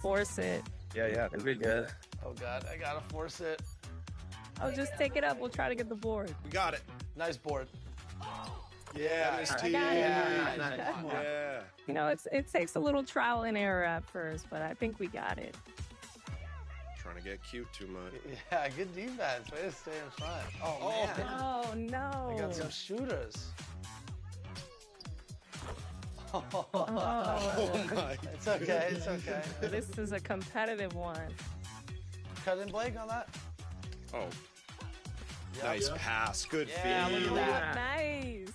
Force it. Yeah, it'll be good. Oh, God, I got to force it. Oh, just take it up. We'll try to get the board. We got it. Nice board. Yeah, I got it. Yeah. You know, it takes a little trial and error at first, but I think we got it. Trying to get cute too much. Yeah, good defense. Way to stay in front. Oh, man. Oh, no. I got some shooters. Oh, my. It's okay. It's okay. This is a competitive one. Cut in, Blake, on that. Oh. Yep. Nice pass. Good Yeah, feed. look at that. Nice.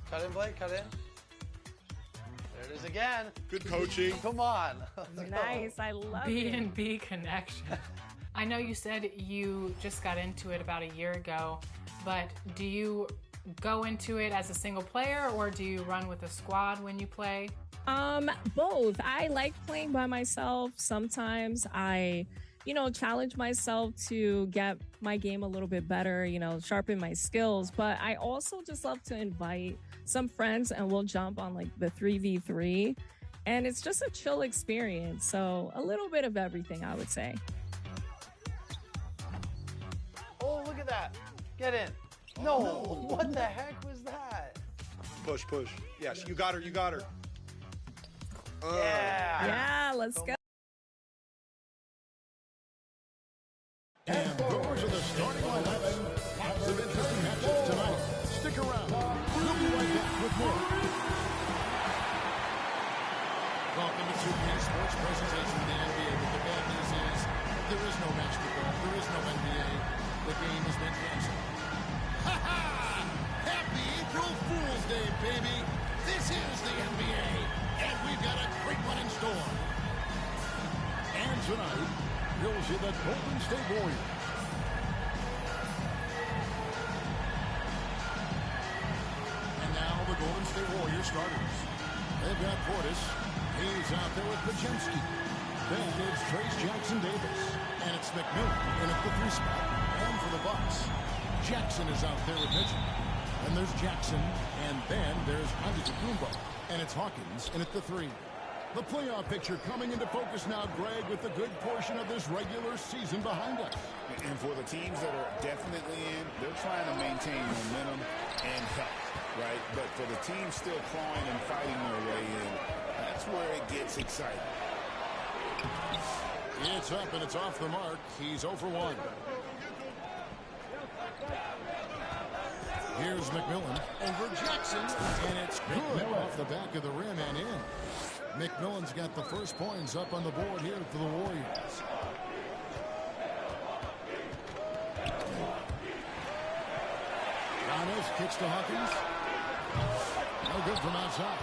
Cut in, Blake. Cut in. There it is again. Good coaching. Come on. Nice. I love it. B&B connection. I know you said you just got into it about a year ago, but do you go into it as a single player or do you run with a squad when you play? Both. I like playing by myself. Sometimes I, challenge myself to get my game a little bit better, sharpen my skills. But I also just love to invite some friends and we'll jump on like the 3v3. And it's just a chill experience. So a little bit of everything, I would say. Oh, look at that. Get in. No, what the heck was that? Push. Yes, you got her. Yeah, let's go. And those are the starting 11. Lots of interesting matches tonight. Stick around. We'll be right back with more. Welcome to 2K Sports presentation of the NBA. But the bad news is there is no basketball. There is no NBA. The game has been canceled. Ha-ha! Happy April Fool's Day, baby! This is the NBA, and we've got a great one in store. And tonight, you'll see the Golden State Warriors. And now the Golden State Warriors starters. They've got Portis. He's out there with Pachinski. Then it's Trace Jackson-Davis. And it's McMillan in at the 3 spot. And for the Bucks, Jackson is out there with Mitchell. And there's Jackson. And then there's Edgecombe. And it's Hawkins in at the 3. The playoff picture coming into focus now, Greg, with a good portion of this regular season behind us. And for the teams that are definitely in, they're trying to maintain momentum and health, right? But for the teams still clawing and fighting their way in, that's where it gets exciting. It's up and it's off the mark. He's 0 for 1. Here's McMillan over Jackson, and it's good off the back of the rim and in. McMillan's got the first points up on the board here for the Warriors. Giannis kicks to Hawkins. No good from outside.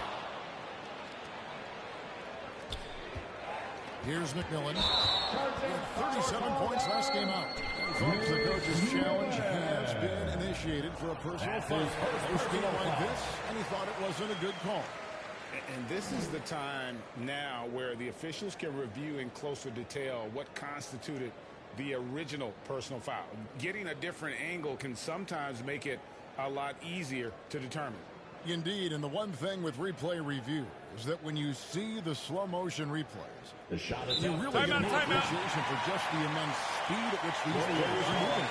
Here's McMillan. With 37 points last game out. And folks, the coach's challenge has been initiated for a personal foul. First game like this, and he thought it wasn't a good call. And this is the time now where the officials can review in closer detail what constituted the original personal foul. Getting a different angle can sometimes make it a lot easier to determine. Indeed, and the one thing with replay review is that when you see the slow motion replays, you really get an appreciation for just the immense speed at which these players are moving,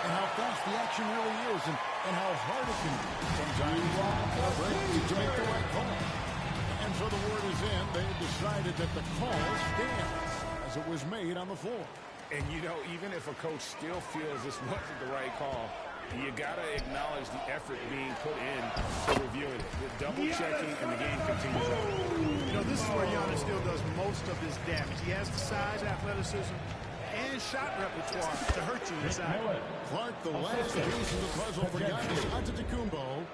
and how fast the action really is, and how hard it can be sometimes to make the right call. And so the word is in. They've decided that the call stands as it was made on the floor. And, even if a coach still feels this wasn't the right call, you got to acknowledge the effort being put in to reviewing it. The double-checking, and the game continues on. This is where Giannis still does most of his damage. He has the size, athleticism, and shot repertoire to hurt you inside. Clark, the last piece of the puzzle for Giannis Antetokounmpo,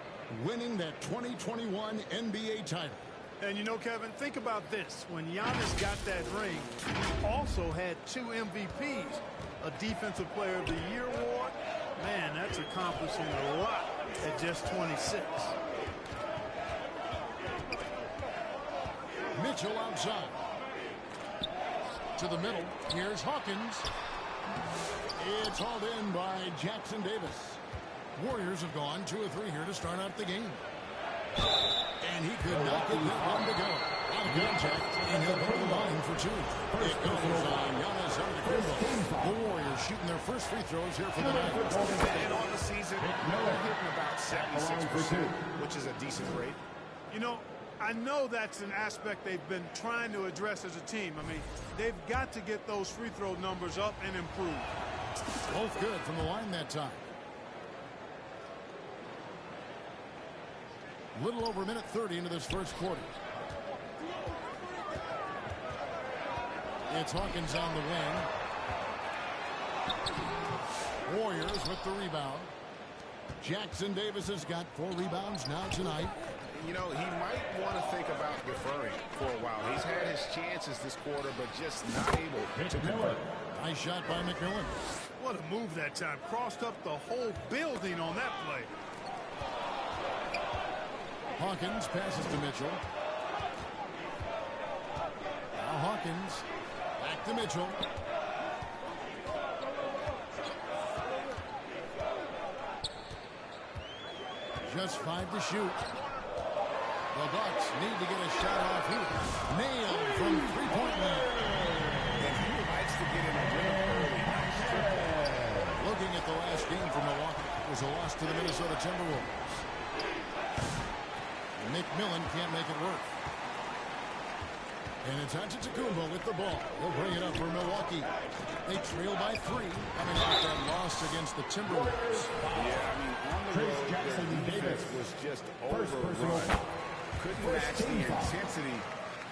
winning that 2021 NBA title. And Kevin, think about this. When Giannis got that ring, he also had 2 MVPs, a Defensive Player of the Year award. Man, that's accomplishing a lot at just 26. Mitchell outside. To the middle. Here's Hawkins. It's hauled in by Jackson-Davis. Warriors have gone 2 of 3 here to start out the game. And he could not get that one to go. Out of contact, and he'll go to the line for two. It goes on Giannis Antetokounmpo. The Warriors shooting their first free throws here for the night. And on the season, they're hitting about 76%, which is a decent rate. You know, I know that's an aspect they've been trying to address as a team. I mean, they've got to get those free throw numbers up and improve. Both good from the line that time. Little over a minute 30 into this first quarter. It's Hawkins on the wing. Warriors with the rebound. Jackson Davis has got 4 rebounds now tonight. You know, he might want to think about deferring for a while. He's had his chances this quarter, but just not able to convert. Nice shot by McMillan. What a move that time. Crossed up the whole building on that play. Hawkins passes to Mitchell. Now Hawkins. Back to Mitchell. Just 5 to shoot. The Bucks need to get a shot off here. Nailed from three-point line. And he likes to get in a rhythm early. Looking at the last game for Milwaukee, it was a loss to the Minnesota Timberwolves. McMillan can't make it work. And it's Antetokounmpo with the ball. He'll bring it up for Milwaukee. They trail by 3 coming off that loss against the Timberwolves. Yeah, I mean, on the road, their defense was just overrun. Couldn't match the intensity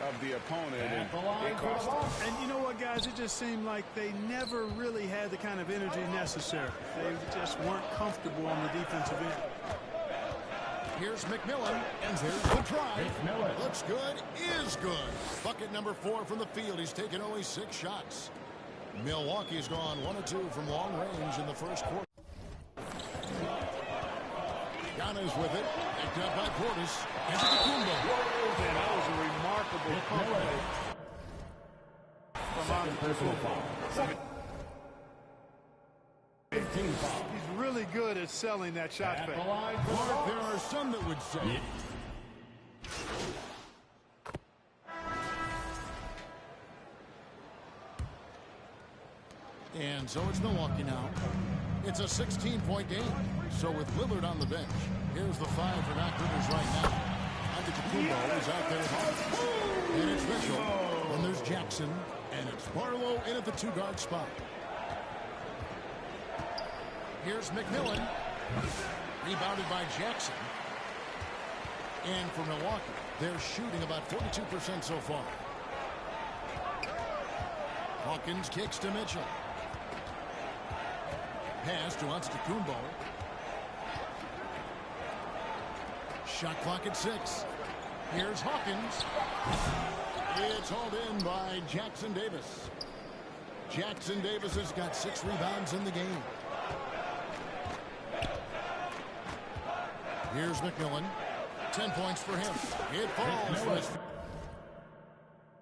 of the opponent, and it cost them. And you know what, guys? It just seemed like they never really had the kind of energy necessary. They just weren't comfortable on the defensive end. Here's McMillan, and there's the try. Looks good, is good. Bucket number 4 from the field. He's taken only 6 shots. Milwaukee's gone 1 of 2 from long range in the first quarter. Giannis with it, picked up by Portis. Antetokounmpo. And that was a remarkable play from Antetokounmpo. He's really good at selling that shot fake. There are some that would say. And so it's Milwaukee now. It's a 16-point game. So with Lillard on the bench, here's the 5 for Doc Rivers right now. Antetokounmpo is out there. And it's Mitchell. And there's Jackson. And it's Barlow in at the 2-guard spot. Here's McMillan. Rebounded by Jackson. And for Milwaukee, they're shooting about 42% so far. Hawkins kicks to Mitchell. Pass to Antetokounmpo. Shot clock at 6. Here's Hawkins. It's hauled in by Jackson Davis. Jackson Davis has got 6 rebounds in the game. Here's McMillan. 10 points for him. It falls for his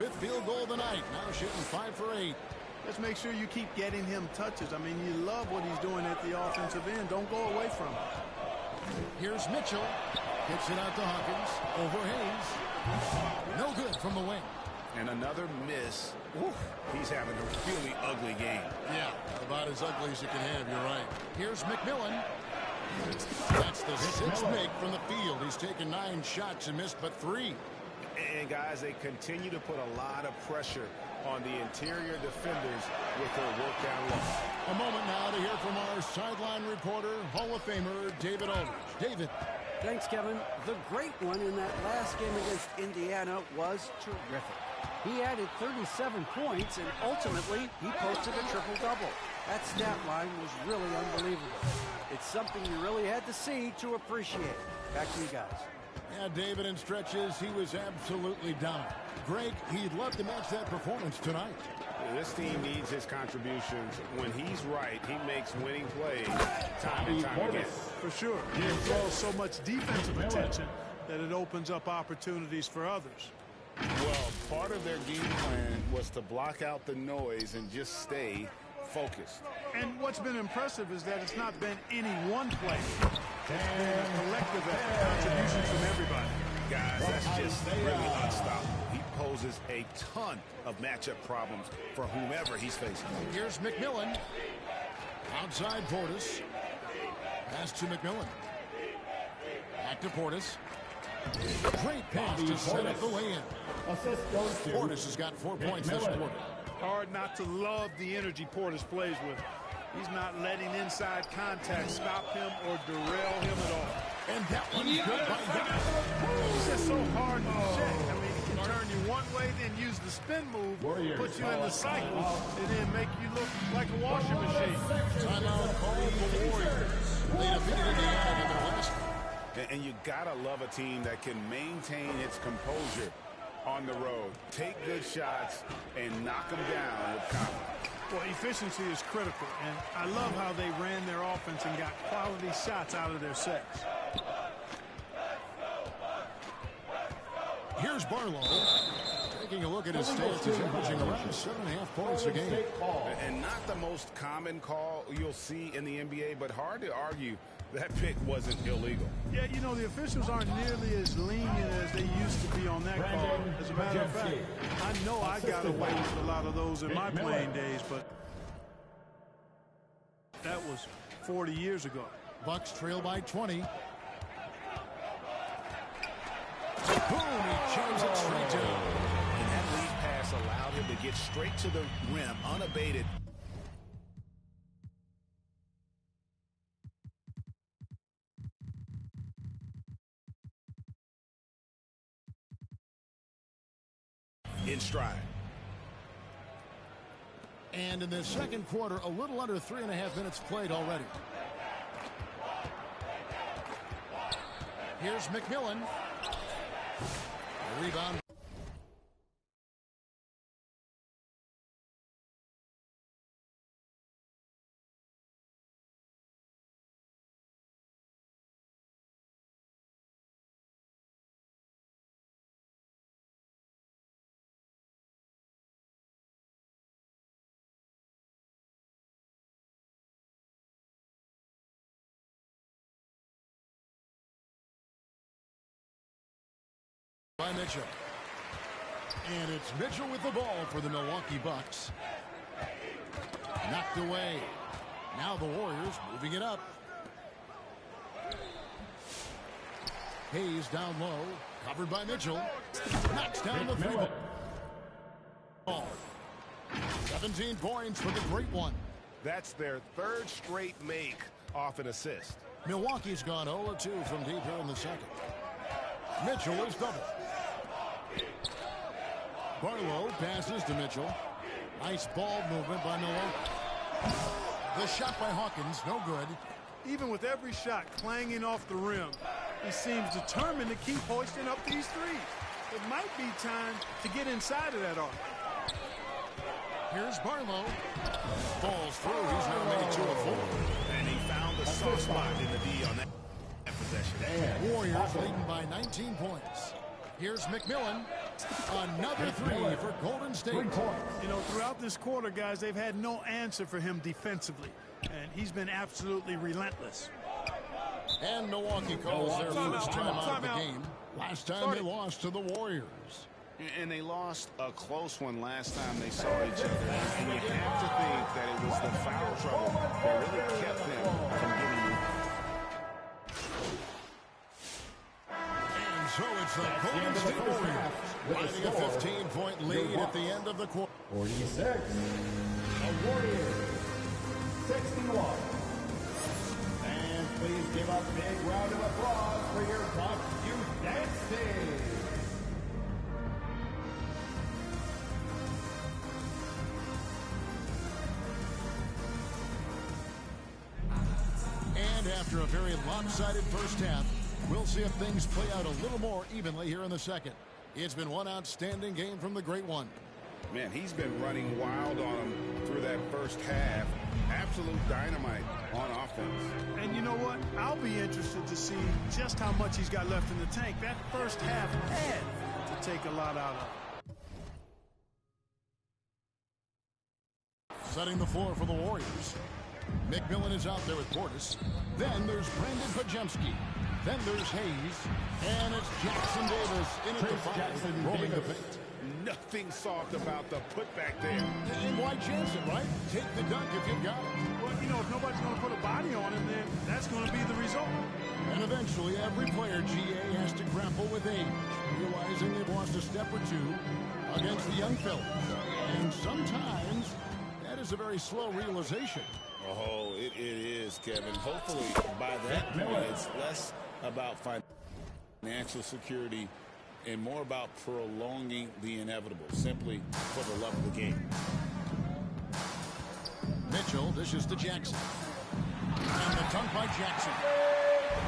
5th field goal of the night. Now shooting 5 for 8. Just make sure you keep getting him touches. I mean, you love what he's doing at the offensive end. Don't go away from him. Here's Mitchell. Kicks it out to Hawkins. Over Hayes. No good from the wing. And another miss. Oof, he's having a really ugly game. Yeah, about as ugly as you can have. You're right. Here's McMillan. That's the 6th make from the field. He's taken 9 shots and missed but 3. And guys, they continue to put a lot of pressure on the interior defenders with their work down low. A moment now to hear from our sideline reporter, Hall of Famer David Aldridge. David. Thanks, Kevin. The great one in that last game against Indiana was terrific. He added 37 points, and ultimately, he posted a triple-double. That stat line was really unbelievable. It's something you really had to see to appreciate. Back to you guys. Yeah, David, in stretches, he was absolutely dominant. Greg, he'd love to match that performance tonight. This team needs his contributions. When he's right, he makes winning plays time and time again. For sure. He draws so much defensive attention that it opens up opportunities for others. Well, part of their game plan was to block out the noise and just stay focused. And what's been impressive is that it's not been any one play. It's been a collective effort, contributions from everybody. Guys, that's just really unstoppable. He poses a ton of matchup problems for whomever he's facing. Here's McMillan. Outside Portis. Pass to McMillan. Back to Portis. Great pass to set up the lay-in. Portis has got 4 points this quarter. Hard not to love the energy Portis plays with. He's not letting inside contact stop him or derail him at all. And that one's good by Guy. It's just so hard to check. I mean, he can turn you one way, then use the spin move, put you in the cycle, and then make you look like a washing machine. Timeout called the Warriors. They defeated Indiana in their last. And you gotta love a team that can maintain its composure on the road. Take good shots and knock them down with confidence. Well, efficiency is critical, and I love how they ran their offense and got quality shots out of their sets. Here's Barlow. Taking a look at his stats, he's averaging around 7.5 points a game. And not the most common call you'll see in the NBA, but hard to argue that pick wasn't illegal. Yeah, you know, the officials aren't nearly as lenient as they used to be on that call. As a matter of fact, I know I got away with a lot of those in my playing days, but that was 40 years ago. Bucks trail by 20. Boom, he jams it straight down. And that lead pass allowed him to get straight to the rim unabated. In stride. And in the second quarter, a little under 3.5 minutes played already. Here's McMillan. A rebound. By Mitchell. And it's Mitchell with the ball for the Milwaukee Bucks. Knocked away. Now the Warriors moving it up. Hayes down low. Covered by Mitchell. Knocks down the three ball. 17 points for the Great One. That's their third straight make off an assist. Milwaukee's gone 0-2 from deep here in the second. Mitchell is double. Barlow passes to Mitchell. Nice ball movement by Milwaukee. The shot by Hawkins, no good. Even with every shot clanging off the rim, he seems determined to keep hoisting up these threes. It might be time to get inside of that arc. Here's Barlow. Falls through. He's now made 2 of 4. And he found the soft spot in the D on that possession. Warriors leading by 19 points. Here's McMillan. Another three for Golden State. You know, throughout this quarter, guys, they've had no answer for him defensively. And he's been absolutely relentless. And Milwaukee calls their first time out of the game. Last time they lost to the Warriors. And they lost a close one last time they saw each other. And you have to think that it was the foul trouble that really kept them from getting you. And so it's the Golden State Warriors riding a 15-point lead at the end of the quarter. 46. The Warriors 61. And please give a big round of applause for your Bucks youth dance team. And after a very lopsided first half, we'll see if things play out a little more evenly here in the second. It's been one outstanding game from the Great One. Man, he's been running wild on him through that first half. Absolute dynamite on offense. And you know what? I'll be interested to see just how much he's got left in the tank. That first half had to take a lot out of it. Setting the floor for the Warriors. McMillan is out there with Portis. Then there's Brandon Pajemski. Then there's Hayes. And it's Jackson Davis in at the foul, rolling the paint. Nothing soft about the putback there. And why chance it, right? Take the dunk if you've got it. Well, you know, if nobody's going to put a body on him, then that's going to be the result. And eventually, every player, GA, has to grapple with age, realizing they've lost a step or two against the young fellas. And sometimes, that is a very slow realization. Oh, it is, Kevin. Hopefully, by that point, it's less about financial security and more about prolonging the inevitable, simply for the love of the game. Mitchell dishes to Jackson. And the dunk by Jackson.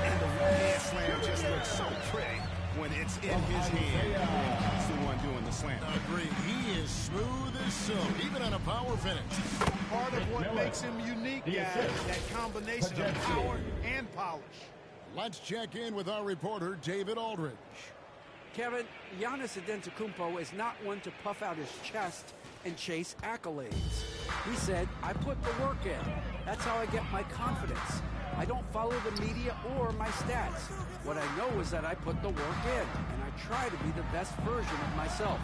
And the one-hand slam just looks so pretty when it's in his hand. He's the one doing the slam. Agreed. He is smooth as silk, even on a power finish. Part of what makes him unique, guys, that combination of power and polish. Let's check in with our reporter, David Aldridge. Kevin, Giannis Antetokounmpo is not one to puff out his chest and chase accolades. He said, I put the work in. That's how I get my confidence. I don't follow the media or my stats. What I know is that I put the work in, and I try to be the best version of myself.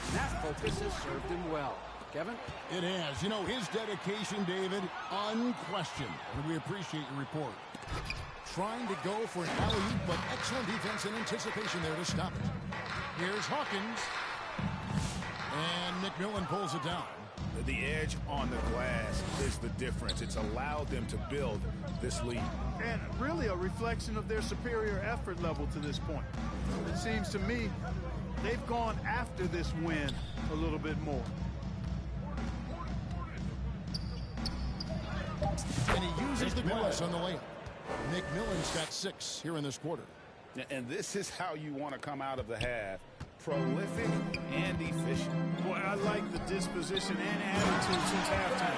And that focus has served him well. Kevin? It has. You know, his dedication, David, unquestioned. And we appreciate your report. Trying to go for an alley-oop, but excellent defense and anticipation there to stop it. Here's Hawkins. And McMillan pulls it down. The edge on the glass is the difference. It's allowed them to build this lead. And really a reflection of their superior effort level to this point. It seems to me they've gone after this win a little bit more. And he uses the glass on the layup. McMillan's got 6 here in this quarter. And this is how you want to come out of the half. Prolific and efficient. Boy, I like the disposition and attitude since halftime.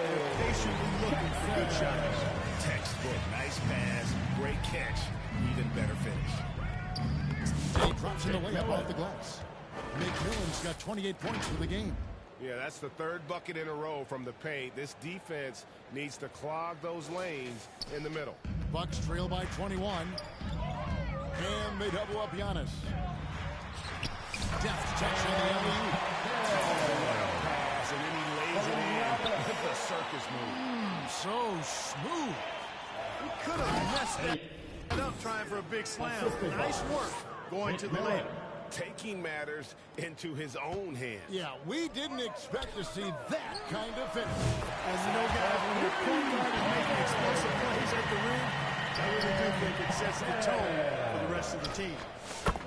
They're patiently looking for good shots. Textbook, nice pass, great catch, even better finish. He drops in the layup off the glass. McMillan's got 28 points for the game. Yeah, that's the 3rd bucket in a row from the paint. This defense needs to clog those lanes in the middle. Bucks trail by 21. And they double up Giannis. Deft touch on the alley-oop. Pass, and then he lays it in with the circus move. So smooth. He could have messed that up trying for a big slam. Nice work going to the layup. Taking matters into his own hands. Yeah, we didn't expect to see that kind of finish. As you know, guys, when your point guard is making explosive plays at the rim, I really do think it sets the tone for the rest of the team.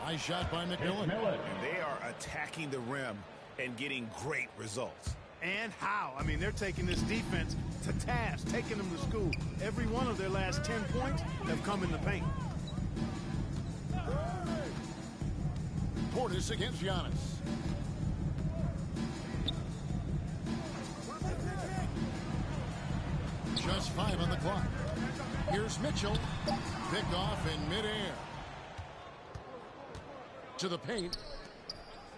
Nice shot by McMillan. And they are attacking the rim and getting great results. And how? I mean, they're taking this defense to task, taking them to school. Every one of their last 10 points have come in the paint. Portis against Giannis. Just 5 on the clock. Here's Mitchell. Picked off in midair. To the paint.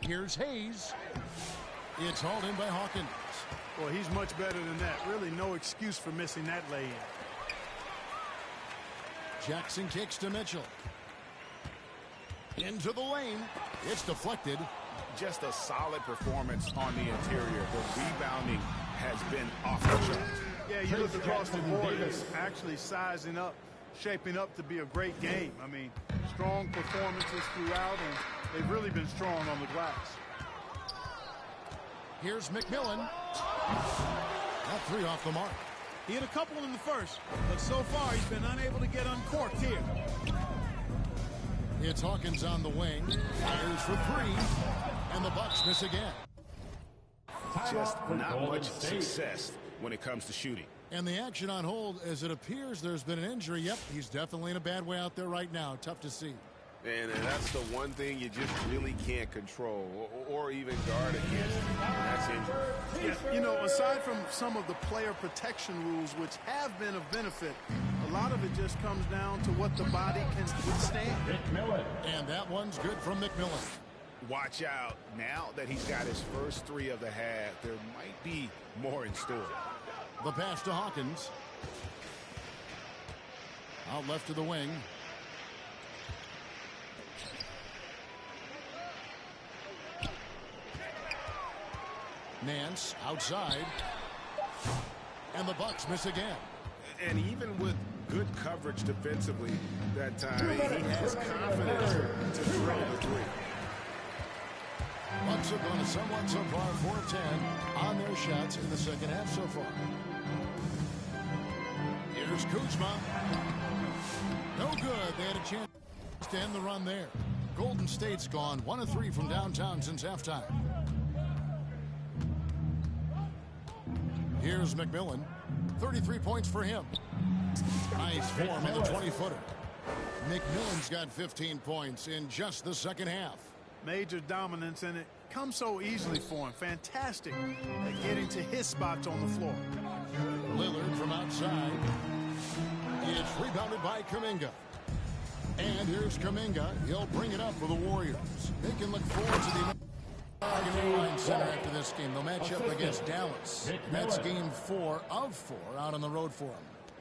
Here's Hayes. It's hauled in by Hawkins. Well, he's much better than that. Really no excuse for missing that lay-in. Jackson kicks to Mitchell. Into the lane. It's deflected. Just a solid performance on the interior. The rebounding has been off the charts. Yeah, you look across the board, it's actually sizing up, shaping up to be a great game. I mean, strong performances throughout, and they've really been strong on the glass. Here's McMillan. That 3 off the mark. He had a couple in the first, but so far he's been unable to get uncorked here. It's Hawkins on the wing. Fires for 3. And the Bucks miss again. Just not much success when it comes to shooting. And the action on hold, as it appears there's been an injury. Yep, he's definitely in a bad way out there right now. Tough to see. And that's the one thing you just really can't control or even guard against. And that's injury. Yeah, you know, aside from some of the player protection rules, which have been of benefit, a lot of it just comes down to what the body can withstand. And that one's good from McMillan. Watch out. Now that he's got his first 3 of the half, there might be more in store. The pass to Hawkins. Out left to the wing. Nance outside. And the Bucks miss again. And even with good coverage defensively that time, he has confidence to throw the three. Bucks have gone somewhat so far 4 of 10 on their shots in the second half so far. Here's Kuzma. No good. They had a chance to end the run there. Golden State's gone 1 of 3 from downtown since halftime. Here's McMillan. 33 points for him. Nice form in the 20-footer. McMillan's got 15 points in just the second half. Major dominance, and it comes so easily for him. Fantastic at getting to his spots on the floor. Lillard from outside. It's rebounded by Kuminga. And here's Kuminga. He'll bring it up for the Warriors. They can look forward to the Line Center after this game. They'll match up against Dallas. That's game 4 of 4 out on the road for them.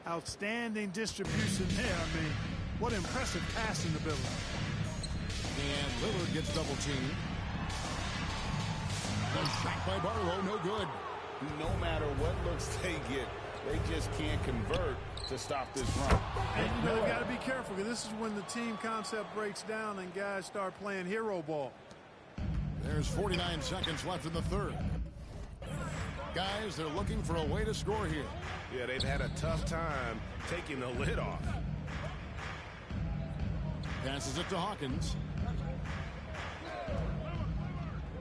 Outstanding distribution there. I mean, what impressive passing ability. And Lillard gets double teamed. The shot by Barlow, no good. No matter what looks they get, they just can't convert to stop this run. And you know, got to be careful, because this is when the team concept breaks down and guys start playing hero ball. There's 49 seconds left in the third. Guys, they're looking for a way to score here. Yeah, they've had a tough time taking the lid off. Passes it to Hawkins.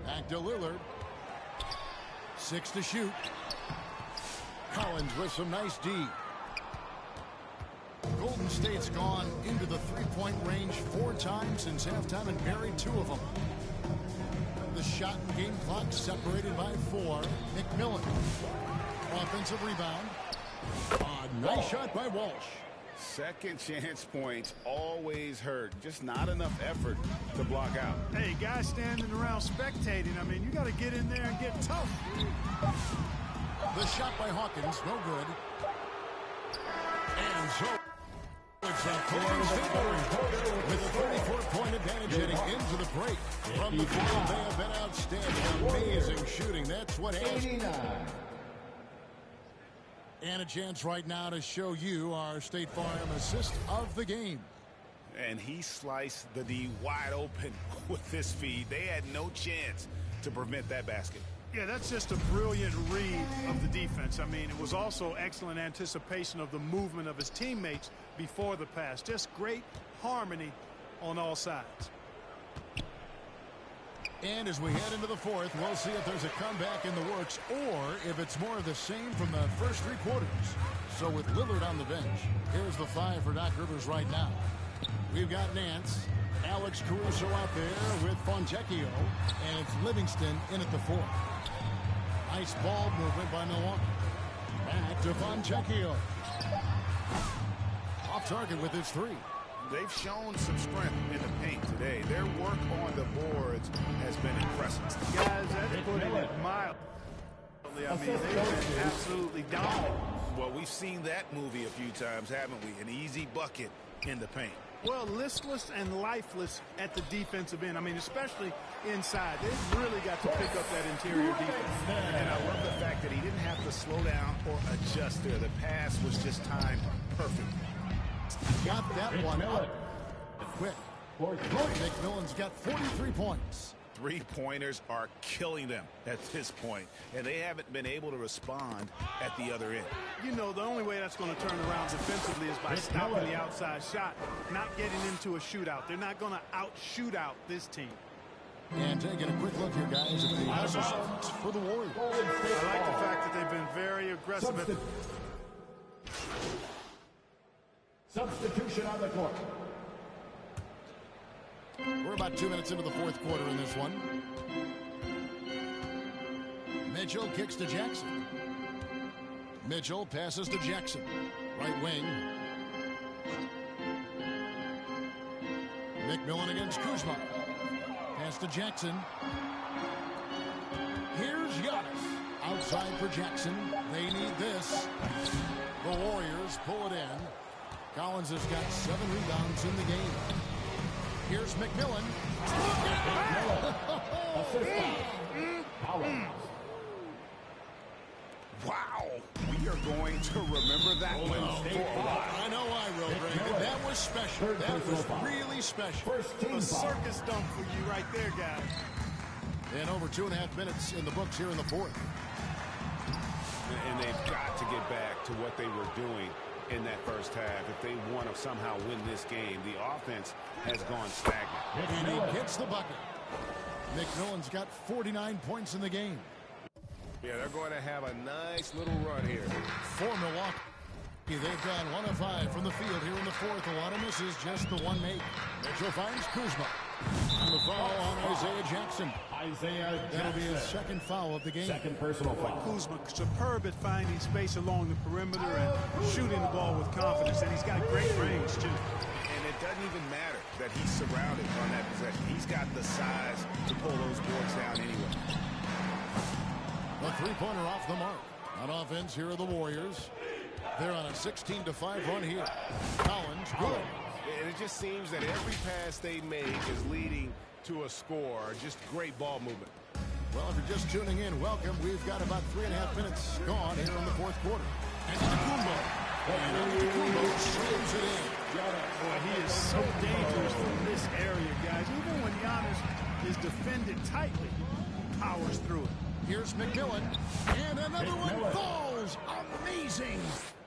Back to Lillard. 6 to shoot. Collins with some nice D. Golden State's gone into the three-point range 4 times since halftime and buried 2 of them. The shot and game clock separated by 4. McMillan. Offensive rebound. Nice shot by Walsh. Second chance points always hurt. Just not enough effort to block out. Hey, guys standing around spectating, I mean, you got to get in there and get tough. The shot by Hawkins, no good. And so it's a Golden State Warriors with a 34-point advantage heading into the break. From the field, they have been outstanding. Amazing shooting. That's what has. And a chance right now to show you our State Farm assist of the game. And he sliced the D wide open with this feed. They had no chance to prevent that basket. Yeah, that's just a brilliant read of the defense. I mean, it was also excellent anticipation of the movement of his teammates before the pass. Just great harmony on all sides. And as we head into the fourth, we'll see if there's a comeback in the works or if it's more of the same from the first 3 quarters. So with Lillard on the bench, here's the 5 for Doc Rivers right now. We've got Nance, Alex Caruso out there with Fontecchio, and it's Livingston in at the 4. Nice ball movement by Milwaukee. Back to Fontecchio. Off target with his 3. They've shown some strength in the paint today. Their work on the boards has been impressive. Guys, that's putting it mildly. I mean, they've been absolutely dominant. Well, we've seen that movie a few times, haven't we? An easy bucket in the paint. Well, listless and lifeless at the defensive end. I mean, especially inside. They've really got to pick up that interior defense. And I love the fact that he didn't have to slow down or adjust there. The pass was just timed perfect. Got that one up quick. McMillan's got 43 points. 3-pointers are killing them at this point, and they haven't been able to respond at the other end. You know, the only way that's going to turn around defensively is by stopping the outside shot, not getting into a shootout. They're not going to out-shoot out this team. And taking a quick look here, guys, at the assists for the Warriors. I like the fact that they've been very aggressive. Substitution on the court. We're about 2 minutes into the fourth quarter in this one. Mitchell kicks to Jackson. Mitchell passes to Jackson. Right wing. McMillan against Kuzma. Pass to Jackson. Here's Giannis. Outside for Jackson. They need this. The Warriors pull it in. Collins has got 7 rebounds in the game. Here's McMillan. Wow, we are going to remember that one for a while. I know I will, Greg. That was special. That was really special. A circus dunk for you right there, guys. And over 2.5 minutes in the books here in the fourth. And they've got to get back to what they were doing in that first half. If they want to somehow win this game, the offense has gone stagnant. And he gets the bucket. McMillan's got 49 points in the game. Yeah, they're going to have a nice little run here. For Milwaukee, they've gone 1 of 5 from the field here in the fourth. A lot of misses, just the one made. Mitchell finds Kuzma. And the foul on Isaiah Jackson. That'll be his second foul of the game. Second personal foul. Kuzma, superb at finding space along the perimeter and shooting the ball with confidence. And he's got great range, too. And it doesn't even matter that he's surrounded on that possession. He's got the size to pull those boards down anyway. A three-pointer off the mark. On offense, here are the Warriors. They're on a 16-5 run here. Collins, good. And it just seems that every pass they make is leading to a score. Just great ball movement. Well, if you're just tuning in, welcome. We've got about 3.5 minutes gone here in the fourth quarter. And Edgecombe. And Edgecombe slams it in. Boy, he is so dangerous from this area, guys. Even when Giannis is defended tightly, he powers through it. Here's McMillan. And another one falls. Amazing.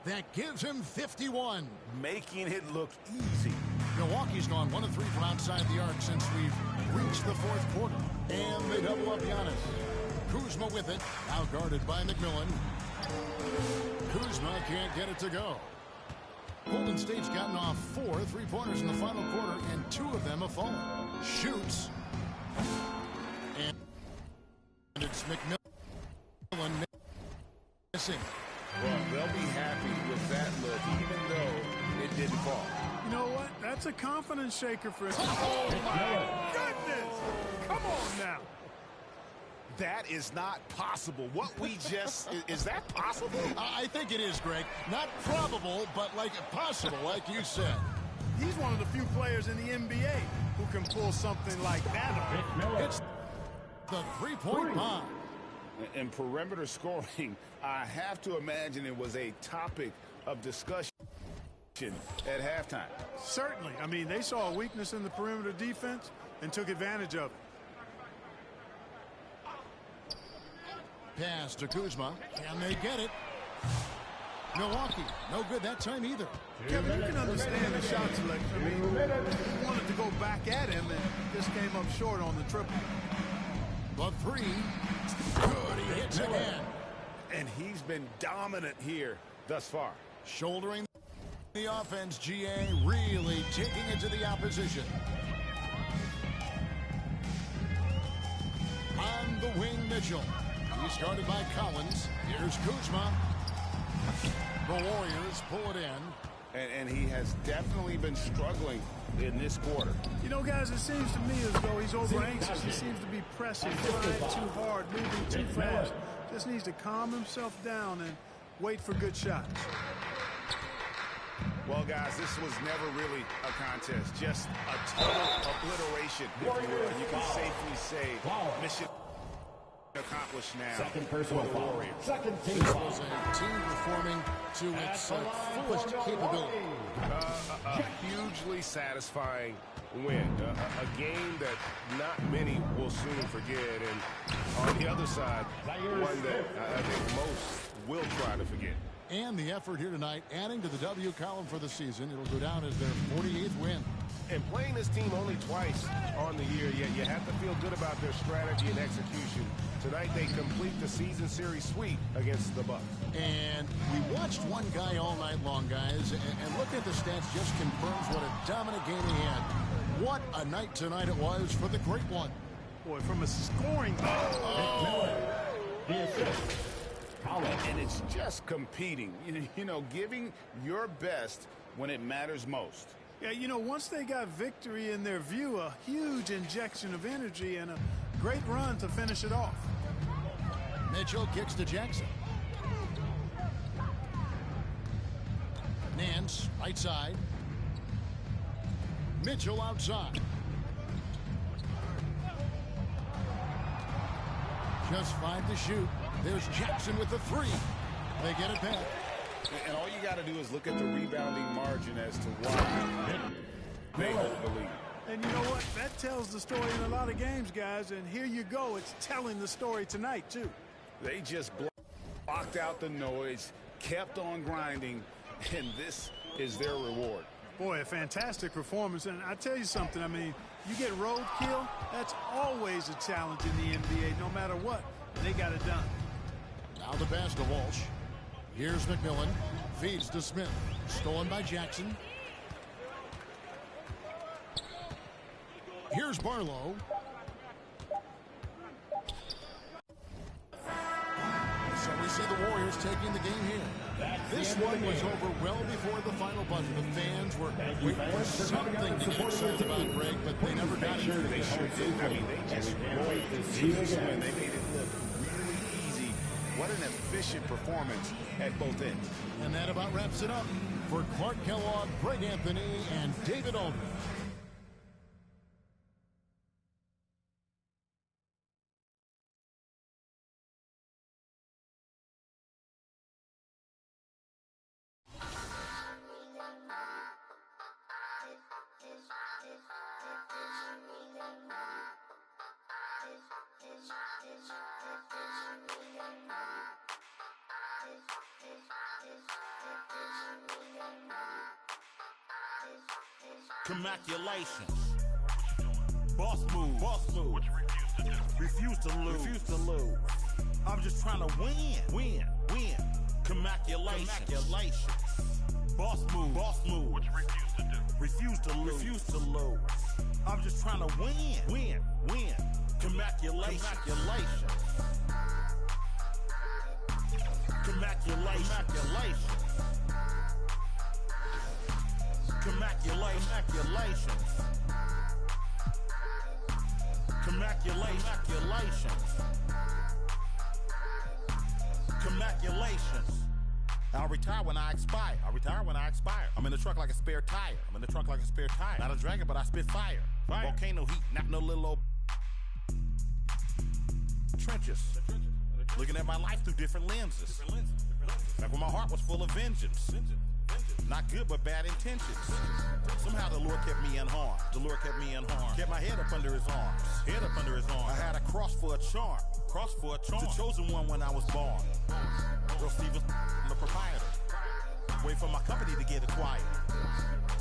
That gives him 51. Making it look easy. Milwaukee's gone 1 of 3 from outside the arc since we've reached the fourth quarter. And they double up Giannis. Kuzma with it. Now guarded by McMillan. Kuzma can't get it to go. Golden State's gotten off 4 3-pointers in the final quarter, and 2 of them have fallen. Shoots. And it's McMillan missing. Well, they'll be happy with that look, even though it didn't fall. You know what? That's a confidence shaker for him. Oh, my goodness! Come on now. That is not possible. What we just... is that possible? I think it is, Greg. Not probable, but like possible, like you said. He's one of the few players in the NBA who can pull something like that off. It's the three-point bomb. In perimeter scoring, I have to imagine it was a topic of discussion at halftime. Certainly. I mean, they saw a weakness in the perimeter defense and took advantage of it. Pass to Kuzma. Can they get it? Milwaukee, no good that time either. Kevin, you can understand the shot selection. I mean, he wanted to go back at him and just came up short on the triple. The three. Good, he hits again. And he's been dominant here thus far. Shouldering the offense, GA really taking it to the opposition. On the wing, Mitchell. He's guarded by Collins. Here's Kuzma. The Warriors pull it in. And he has definitely been struggling in this quarter. You know, guys, it seems to me as though he's over anxious. He seems to be pressing, trying too hard, moving too fast. Just needs to calm himself down and wait for good shots. Well, guys, this was never really a contest. Just a total obliteration, if you will. You can safely say mission accomplished now. Second personal foul. Second team This foul. was a team performing to its fullest capability. A hugely satisfying win. A game that not many will soon forget. And on the other side, one that I think most will try to forget. And the effort here tonight, adding to the W column for the season. It'll go down as their 48th win. And playing this team only twice on the year, yet you have to feel good about their strategy and execution. Tonight they complete the season series sweep against the Bucks. And we watched one guy all night long, guys, and looking at the stats just confirms what a dominant game he had. What a night tonight it was for the great one. Boy, from a scoring... The assist. And it's just competing, you know, giving your best when it matters most. Yeah, you know, once they got victory in their view, a huge injection of energy and a great run to finish it off. Mitchell kicks to Jackson. Nance, right side. Mitchell outside. Just 5 to shoot. There's Jackson with the three. They get it back. And all you got to do is look at the rebounding margin as to why they hold the lead. And you know what? That tells the story in a lot of games, guys. And here you go. It's telling the story tonight, too. They just blocked out the noise, kept on grinding, and this is their reward. Boy, a fantastic performance. And I tell you something, I mean, you get roadkill, that's always a challenge in the NBA, no matter what. They got it done. Now the pass to Walsh. Here's McMillan. Feeds to Smith. Stolen by Jackson. Here's Barlow. So we see the Warriors taking the game here. This one was over well before the final buzzer. The fans were waiting for something to get excited about, Greg, but they never got it. They sure did. I mean, they just rolled this Jesus win. They made it look really easy. What an efficient performance at both ends. And that about wraps it up for Clark Kellogg, Greg Anthony, and David Aldridge. Congratulations. Boss move. Boss move. What you refuse to do. Refuse to lose. I'm just trying to win. Congratulations. Boss move. Boss move. What you refuse to do. Refuse to lose. I'm just trying to win. Congratulations. Congratulations. I'll retire when I expire. I'm in the truck like a spare tire. Not a dragon, but I spit fire. Volcano heat, not no little old trenches. Looking at my life through different lenses. Back when my heart was full of vengeance. Not good, but bad intentions. Somehow the Lord kept me unharmed. Kept my head up under his arms. I had a cross for a charm. The chosen one when I was born. Earl Stevens, the proprietor. Wait for my company to get acquired.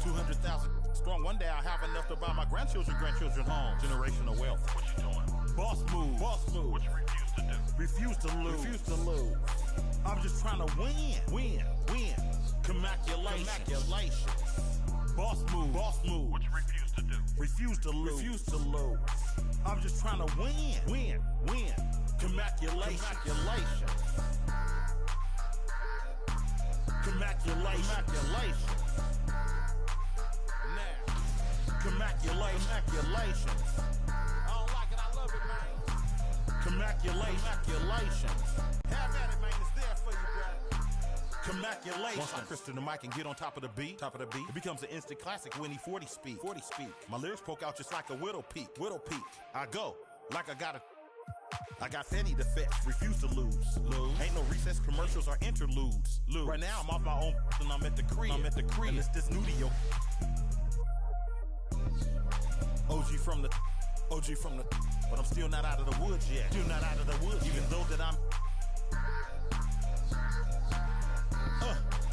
200,000 strong. One day I'll have enough to buy my grandchildren homes. Generational wealth. What you doing? Boss move. What you refuse to do. Refuse to lose. I'm just trying to win. Congratulations. Boss move. What you refuse to do. Refuse to lose. I'm just trying to win. Congratulations. Now. Congratulations. I don't like it, I love it, man. Congratulations. Have at it, man. It's there for you, brother. Congratulations. Once I crystal the mic and get on top of the beat, it becomes an instant classic when he 40 speak. My lyrics poke out just like a widow peak. I go like I got Fetty to fetch, refuse to lose. Ain't no recess commercials or interludes. Right now I'm off my own and I'm at the crib. And it's this new to yo. OG from the, but I'm still not out of the woods yet. Even though that I'm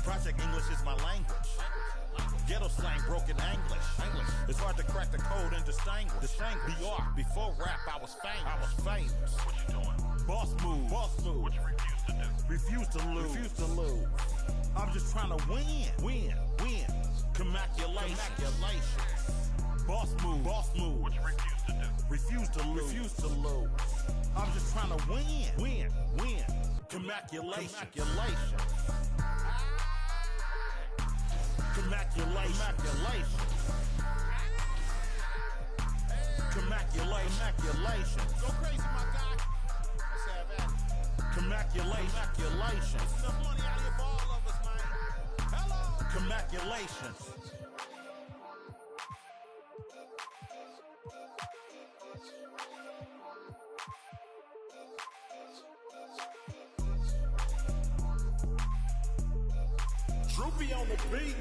Project English is my language. Ghetto slang, broken English. It's hard to crack the code and distinguish. BR, before rap, I was famous. What you doing? Boss move. What you refuse to do. Refuse to lose. I'm just trying to win. Congratulations. Boss move. What you refuse to do. Refuse to lose. I'm just trying to win. Congratulations. Congratulations. Go crazy, my guy. Let's have at it. Congratulations. Enough money out here for all of us, man. Hello. Congratulations. Murphy on the beat.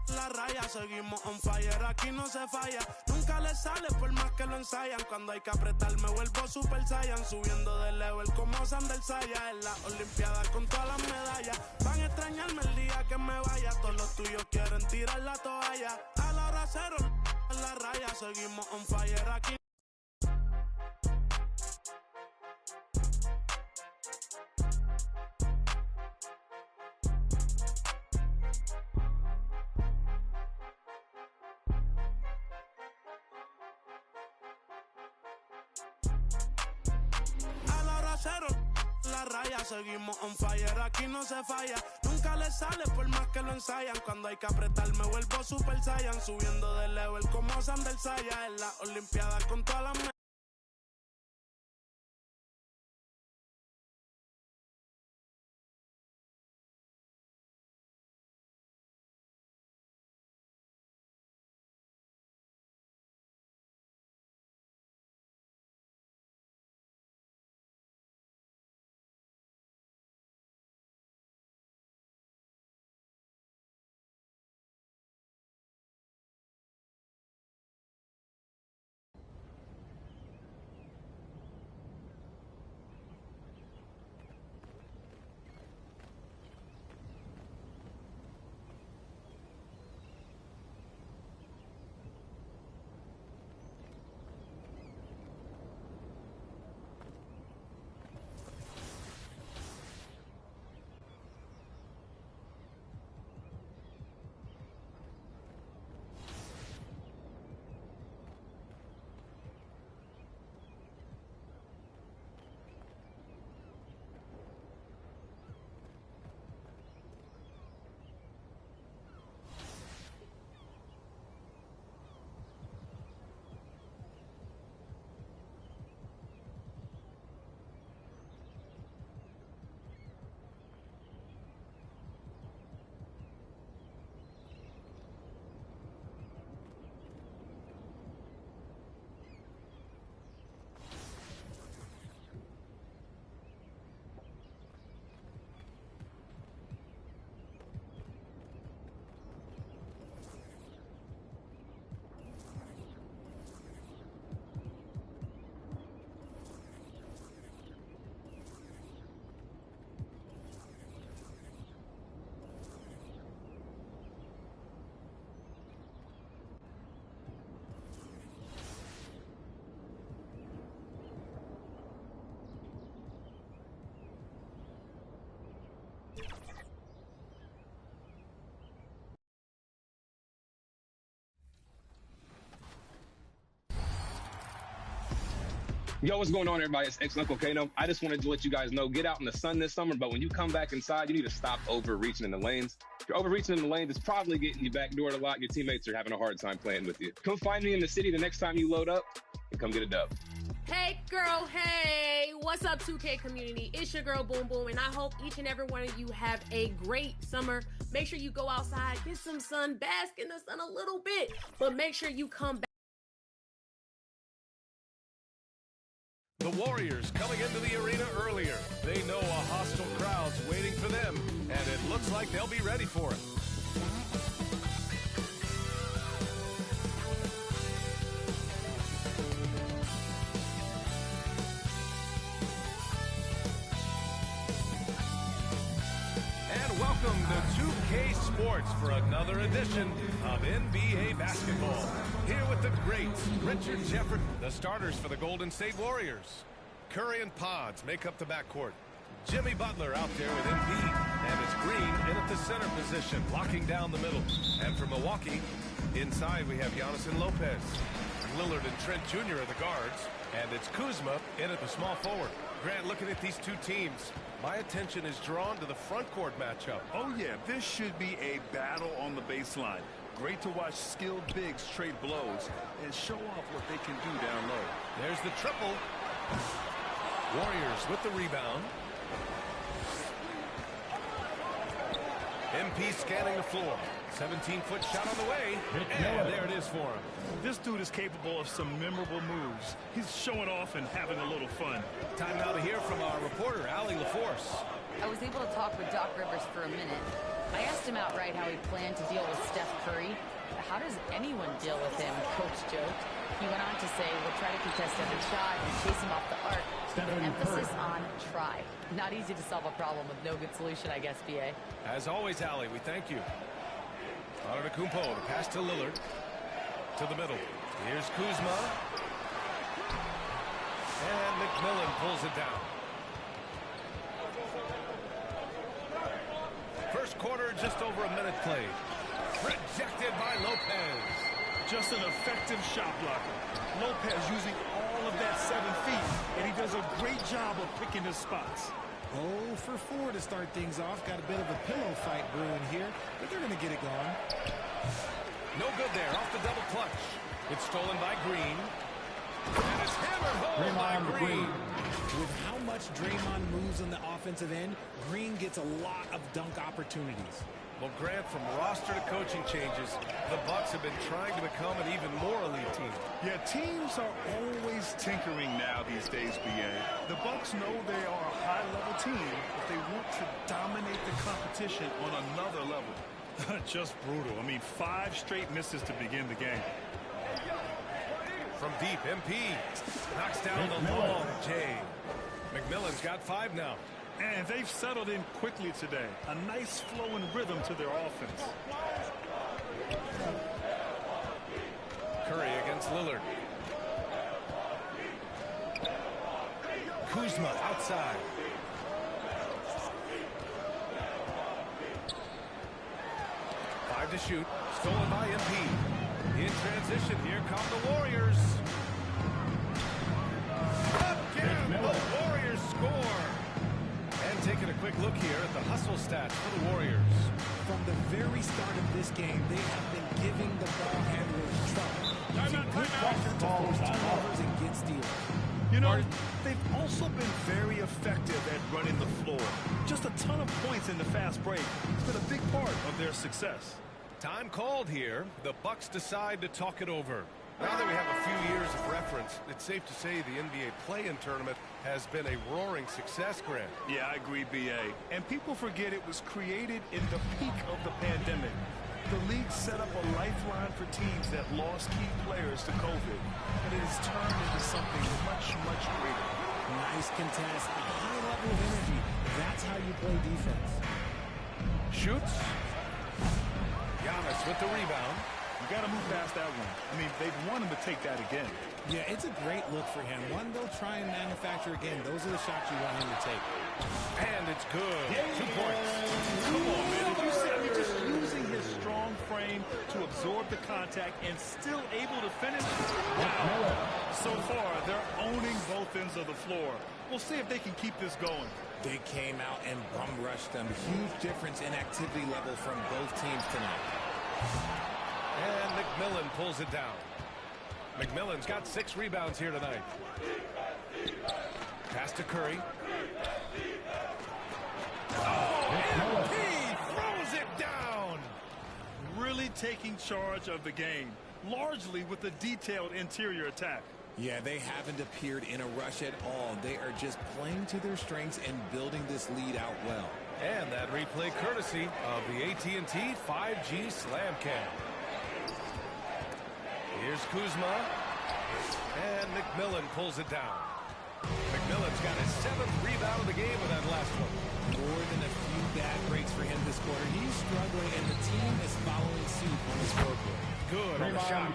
La raya, seguimos on fire, aquí no se falla. Nunca le sale por más que lo ensayan. Cuando hay que apretar me vuelvo super saiyan. Subiendo de level como Sandel Saya. En la olimpiada con todas las medallas. Van a extrañarme el día que me vaya. Todos los tuyos quieren tirar la toalla. A la hora cero, la raya, seguimos on fire, aquí. La raya, seguimos on fire, aquí no se falla. Nunca le sale por más que lo ensayan. Cuando hay que apretar me vuelvo super saiyan. Subiendo de level como Sandel Saya. En la olimpiada con todas las Yo, what's going on, everybody? It's Ex-Uncle Kano. I just wanted to let you guys know, get out in the sun this summer, but when you come back inside, you need to stop overreaching in the lanes. If you're overreaching in the lanes, it's probably getting you backdoored a lot. Your teammates are having a hard time playing with you. Come find me in the city the next time you load up and come get a dub. Hey, girl, hey. What's up, 2K community? It's your girl, Boom Boom, and I hope each and every one of you have a great summer. Make sure you go outside, get some sun, bask in the sun a little bit, but make sure you come back. The Warriors coming into the arena earlier. They know a hostile crowd's waiting for them, and it looks like they'll be ready for it. And welcome to 2K Sports for another edition of NBA basketball. Here with the greats, Richard Jefferson, the starters for the Golden State Warriors. Curry and Pods make up the backcourt. Jimmy Butler out there with Embiid, and it's Green in at the center position, locking down the middle. And for Milwaukee, inside we have Giannis and Lopez. Lillard and Trent Jr. are the guards, and it's Kuzma in at the small forward. Grant, looking at these two teams, my attention is drawn to the front court matchup. Oh yeah, this should be a battle on the baseline. Great to watch skilled bigs trade blows and show off what they can do down low. There's the triple. Warriors with the rebound. MP scanning the floor. 17-foot shot on the way. And there it is for him. This dude is capable of some memorable moves. He's showing off and having a little fun. Time now to hear from our reporter, Allie LaForce. I was able to talk with Doc Rivers for a minute. I asked him outright how he planned to deal with Steph Curry. How does anyone deal with him, Coach joked. He went on to say, we'll try to contest every shot and chase him off the arc. With an emphasis on try. Not easy to solve a problem with no good solution, I guess, BA. As always, Allie, we thank you. Antetokounmpo, the pass to Lillard. To the middle. Here's Kuzma. And McMillan pulls it down. First quarter, just over a minute played. Rejected by Lopez. Just an effective shot blocker. Lopez using all of that 7 feet, and he does a great job of picking his spots. 0 for 4 to start things off. Got a bit of a pillow fight brewing here, but they're going to get it going. No good there. Off the double clutch. It's stolen by Green. And it's hammered home by Green. With how much Draymond moves on the offensive end, Green gets a lot of dunk opportunities. Well, Grant, from roster to coaching changes, the Bucks have been trying to become an even more elite team. Yeah, teams are always tinkering now these days, BA. The Bucks know they are a high-level team, but they want to dominate the competition on another level. Just brutal. I mean, 5 straight misses to begin the game. From deep, MP knocks down the long J. McMillan's got 5 now. And they've settled in quickly today. A nice flowing rhythm to their offense. Curry against Lillard. Kuzma outside. Five to shoot. Stolen by MP. In transition, here come the Warriors. Again, the Warriors score. And taking a quick look here at the hustle stats for the Warriors. From the very start of this game, they have been giving the ball handlers trouble. Using good pressure to force turnovers and get steals. You know, they've also been very effective at running the floor. Just a ton of points in the fast break. It's been a big part of their success. Time called here. The Bucks decide to talk it over. Now that we have a few years of reference, it's safe to say the NBA play-in tournament has been a roaring success, Grant. Yeah, I agree, BA. And people forget it was created in the peak of the pandemic. The league set up a lifeline for teams that lost key players to COVID, but it has turned into something much, much greater. Nice contest, a high level of energy. That's how you play defense. Shoots. Giannis with the rebound. You got to move past that one. I mean, they'd want him to take that again. Yeah, it's a great look for him. One they'll try and manufacture again. Those are the shots you want him to take. And it's good. 2 points. Come on, man. Did you see? I mean, just using his strong frame to absorb the contact and still able to finish. Wow. So far, they're owning both ends of the floor. We'll see if they can keep this going. They came out and bum rushed them. Huge difference in activity level from both teams tonight. And McMillan pulls it down. McMillan's got 6 rebounds here tonight. Pass to Curry. Oh, and he throws it down. Really taking charge of the game, largely with a detailed interior attack. Yeah, they haven't appeared in a rush at all. They are just playing to their strengths and building this lead out well. And that replay courtesy of the AT&T 5G Slam Cam. Here's Kuzma. And McMillan pulls it down. McMillan's got his 7th rebound of the game with that last one. More than a few bad breaks for him this quarter. He's struggling, and the team is following suit on the scoreboard. Good on the shot.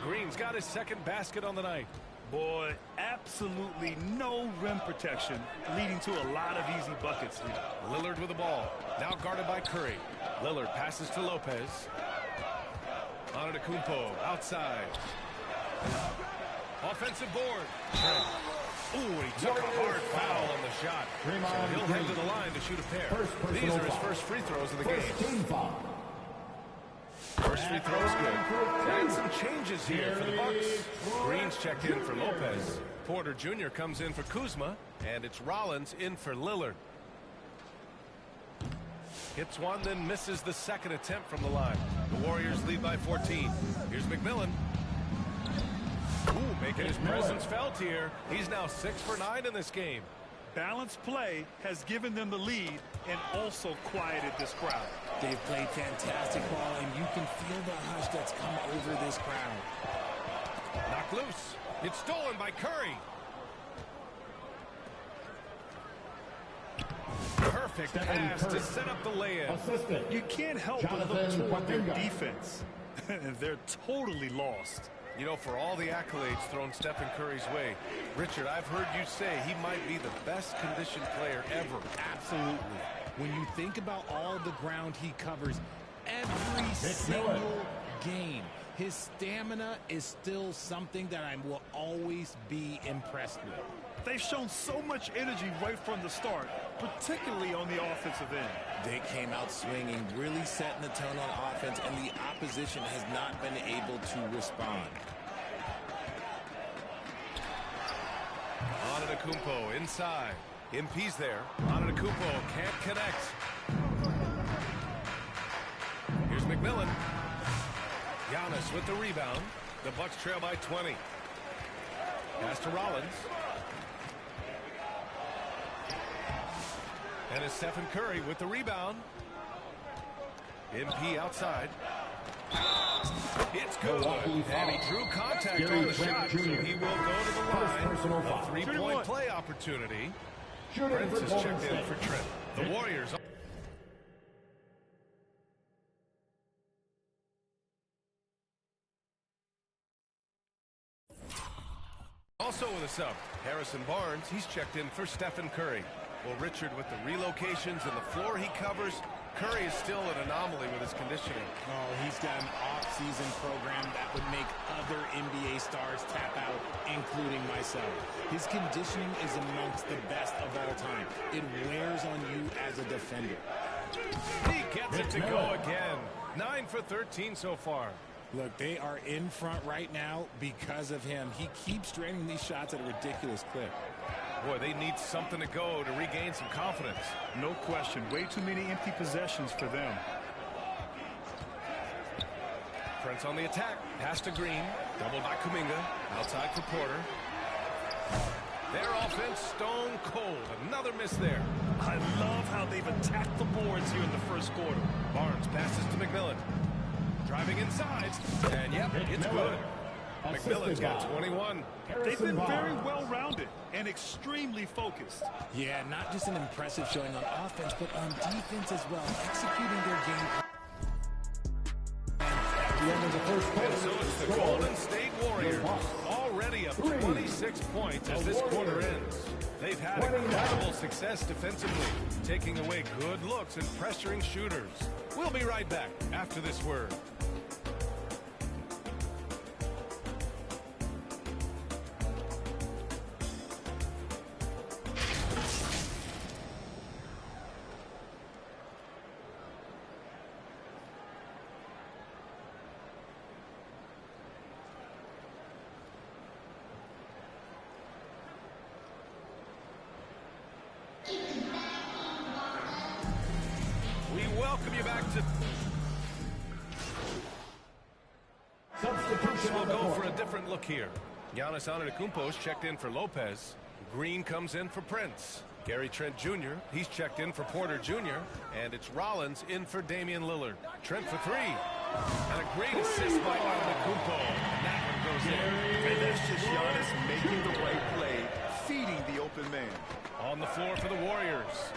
Green's got his 2nd basket on the night. Boy, absolutely no rim protection, leading to a lot of easy buckets here. Lillard with the ball. Now guarded by Curry. Lillard passes to Lopez. Antetokounmpo outside. Offensive board. Trent. Ooh, he took a hard foul on the shot. So he'll head to the line to shoot a pair. These are his first free throws of the game. First free throw is good. And some changes here for the Bucks. Green's checked in for Lopez. Porter Jr. comes in for Kuzma. And it's Rollins in for Lillard. Hits one, then misses the second attempt from the line. The Warriors lead by 14. Here's McMillan. Ooh, making his presence felt here. He's now 6 for 9 in this game. Balanced play has given them the lead and also quieted this crowd. They've played fantastic ball, and you can feel the hush that's come over this crowd. Knocked loose. It's stolen by Curry. Perfect pass to set up the lay-in. You can't help but look toward their defense. They're totally lost. You know, for all the accolades thrown Stephen Curry's way, Richard, I've heard you say he might be the best conditioned player ever. Absolutely. When you think about all the ground he covers every single game, his stamina is still something that I will always be impressed with. They've shown so much energy right from the start, particularly on the offensive end. They came out swinging, really setting the tone on offense, and the opposition has not been able to respond. Antetokounmpo inside. MP's there. Antetokounmpo can't connect. Here's McMillan. Giannis with the rebound. The Bucks trail by 20. Pass to Rollins. And it's Stephen Curry with the rebound. MP outside. It's good. And he drew contact on the shot, so he will go to the line. A three-point play opportunity. Prince is checked in for Trent. The Warriors. Also with a sub, Harrison Barnes. He's checked in for Stephen Curry. Well, Richard, with the relocations and the floor he covers, Curry is still an anomaly with his conditioning. Oh, he's got an off-season program that would make other NBA stars tap out, including myself. His conditioning is amongst the best of all time. It wears on you as a defender. He gets it to go again. 9 for 13 so far. Look, they are in front right now because of him. He keeps draining these shots at a ridiculous clip. Boy, they need something to go to regain some confidence. No question. Way too many empty possessions for them. Prince on the attack. Pass to Green. Doubled by Kuminga. Outside for Porter. Their offense stone cold. Another miss there. I love how they've attacked the boards here in the first quarter. Barnes passes to McMillan. Driving inside. And yep, it's good. McMillan's got 21. They've been very well-rounded and extremely focused. Yeah, not just an impressive showing on offense, but on defense as well, executing their game. At the end of the first quarter, and so it's the Golden State Warriors, already up 26 points as this quarter ends. They've had incredible success defensively, taking away good looks and pressuring shooters. We'll be right back after this word. We'll go for a different look here. Giannis Antetokounmpo is checked in for Lopez. Green comes in for Prince. Gary Trent Jr., he's checked in for Porter Jr. And it's Rollins in for Damian Lillard. Trent for three. And a great assist by Antetokounmpo. And that one goes in. And that's just Giannis making the right play, feeding the open man. On the floor for the Warriors.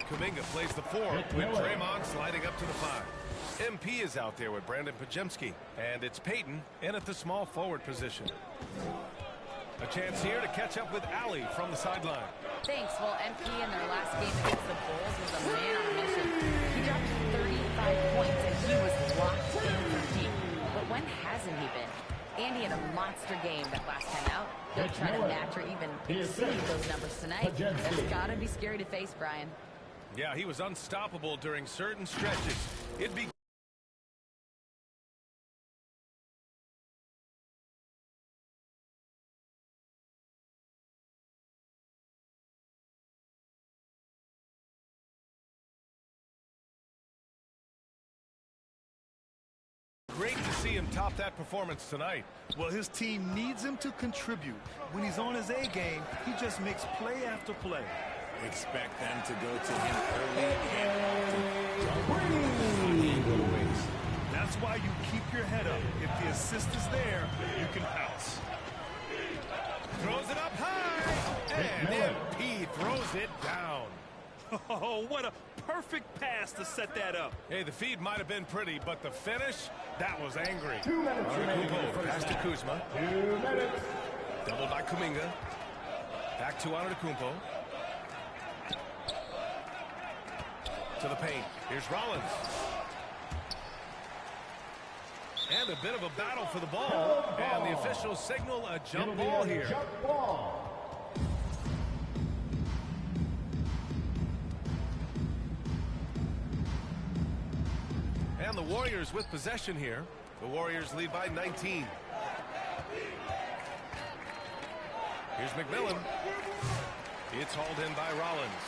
Kuminga plays the 4 with Draymond sliding up to the 5. MP is out there with Brandon Pajemski. And it's Peyton in at the small forward position. A chance here to catch up with Allie from the sideline. Thanks. Well, MP in their last game against the Bulls was a man on a mission. He dropped 35 points, and he was locked in from deep. But when hasn't he been? And he had a monster game that last time out. He'll try to match or even exceed those numbers tonight. That's got to be scary to face, Brian. Yeah, he was unstoppable during certain stretches. It'd be great to see him top that performance tonight. Well, his team needs him to contribute. When he's on his A game, he just makes play after play. Expect them to go to him early and go to waste. That's why you keep your head up. If the assist is there, you can pounce. Throws it up high, and MP throws it down. Oh, what a perfect pass to set that up. Hey, the feed might have been pretty, but the finish, that was angry. 2 minutes remaining. Pass to Kuzma. 2 minutes. Doubled by Kuminga. Back to Antetokounmpo. To the paint. Here's Rollins. And a bit of a battle for the ball. And the officials signal a jump ball here. Jump ball. And the Warriors with possession here. The Warriors lead by 19. Here's McMillan. It's hauled in by Rollins.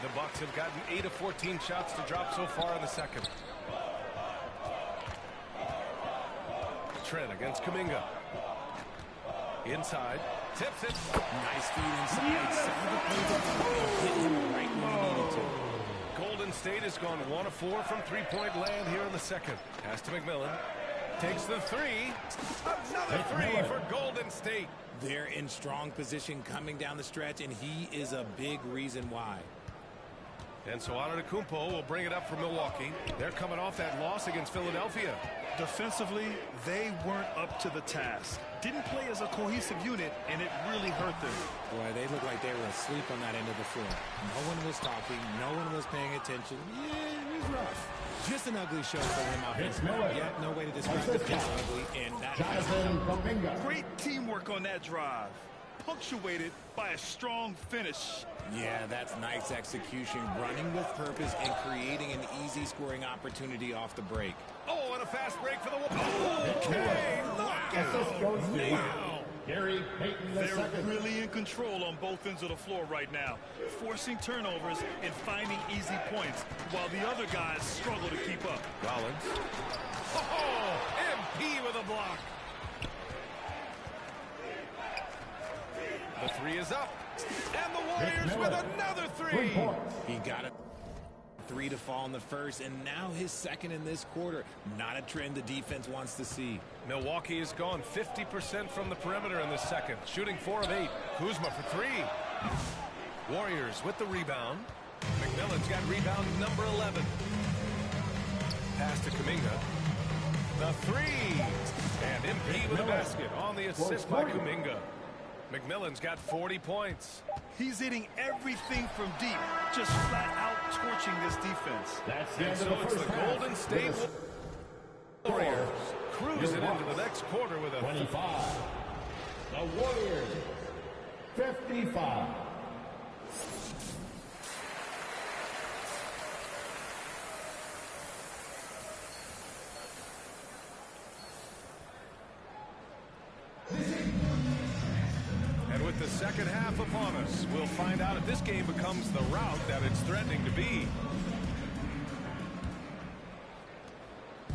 The Bucks have gotten 8 of 14 shots to drop so far in the second. Trent against Kuminga. Inside. Tips it. Nice feed inside. Some of the plays hit him right when he needed to. Golden State has gone 1 of 4 from three-point land here in the second. Pass to McMillan. Takes the three. Another three for Golden State. They're in strong position coming down the stretch, and he is a big reason why. And so Antetokounmpo will bring it up for Milwaukee. They're coming off that loss against Philadelphia. Defensively, they weren't up to the task. Didn't play as a cohesive unit, and it really hurt them. Boy, they looked like they were asleep on that end of the floor. No one was talking. No one was paying attention. Yeah, it was rough. Just an ugly show for him out here. Yep, no way to describe it. Just ugly. And that great teamwork on that drive, punctuated by a strong finish. Yeah, that's nice execution, running with purpose and creating an easy scoring opportunity off the break. Oh, and a fast break for the okay, They're really in control on both ends of the floor right now, forcing turnovers and finding easy points, while the other guys struggle to keep up. Rollins. Oh, MP with a block. The three is up. And the Warriors with another three. He got it. 3 to fall in the first, and now his second in this quarter. Not a trend the defense wants to see. Milwaukee has gone 50% from the perimeter in the second, shooting 4 of 8. Kuzma for 3. Warriors with the rebound. McMillan's got rebound number 11. Pass to Kuminga. The 3. And MP with a basket on the assist by Kuminga. McMillan's got 40 points. He's hitting everything from deep, just flat out torching this defense. And so it's the Golden State Warriors cruising into the next quarter with a 25. The Warriors 55. And with the second half upon us, we'll find out if this game becomes the rout that it's threatening to be.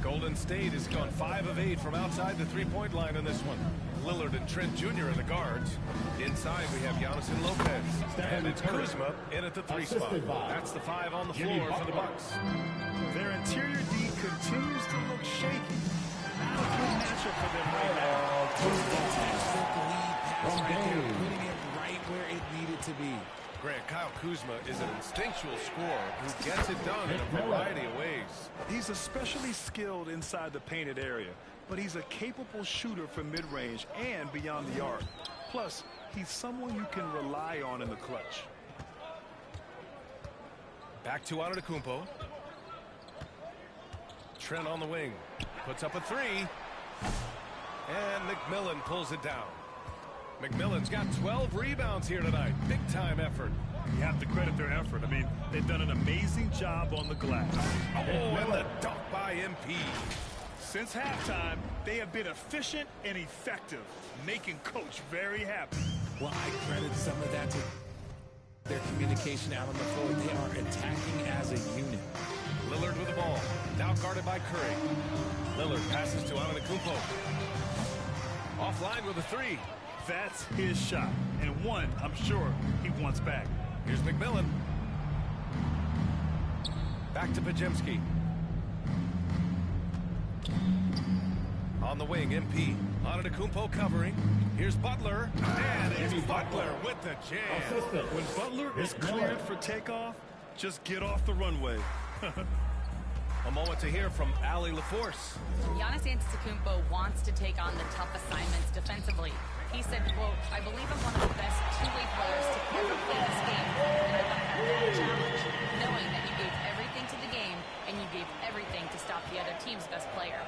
Golden State has gone 5 of 8 from outside the three-point line in this one. Lillard and Trent Jr. are the guards. Inside we have Giannis and Lopez. And it's Kuzma in at the 3 spot. That's the 5 on the floor for the Bucks. Their interior D continues to look shaky. Not a good matchup for them right now. Putting it right where it needed to be. Grant, Kyle Kuzma is an instinctual scorer who gets it done in a variety of ways. He's especially skilled inside the painted area, but he's a capable shooter from mid-range and beyond the arc. Plus, he's someone you can rely on in the clutch. Back to Antetokounmpo. Trent on the wing. Puts up a three. And McMillan pulls it down. McMillan's got 12 rebounds here tonight. Big time effort. You have to credit their effort. I mean, they've done an amazing job on the glass. Oh, and the dunk by MP. Since halftime, they have been efficient and effective, making Coach very happy. Well, I credit some of that to their communication out on the floor. They are attacking as a unit. Lillard with the ball. Now guarded by Curry. Lillard passes to Antetokounmpo. Offline with a three. That's his shot, and one I'm sure he wants back. Here's McMillan. Back to Pajemski. On the wing, MP. Antetokounmpo covering. Here's Butler. And it's Butler with the jam. When Butler is cleared for takeoff, just get off the runway. A moment to hear from Allie LaForce. Giannis Antetokounmpo wants to take on the tough assignments defensively. He said, quote, I believe I'm one of the best two-way players to ever play this game, and I want to have that challenge, knowing that you gave everything to the game, and you gave everything to stop the other team's best player.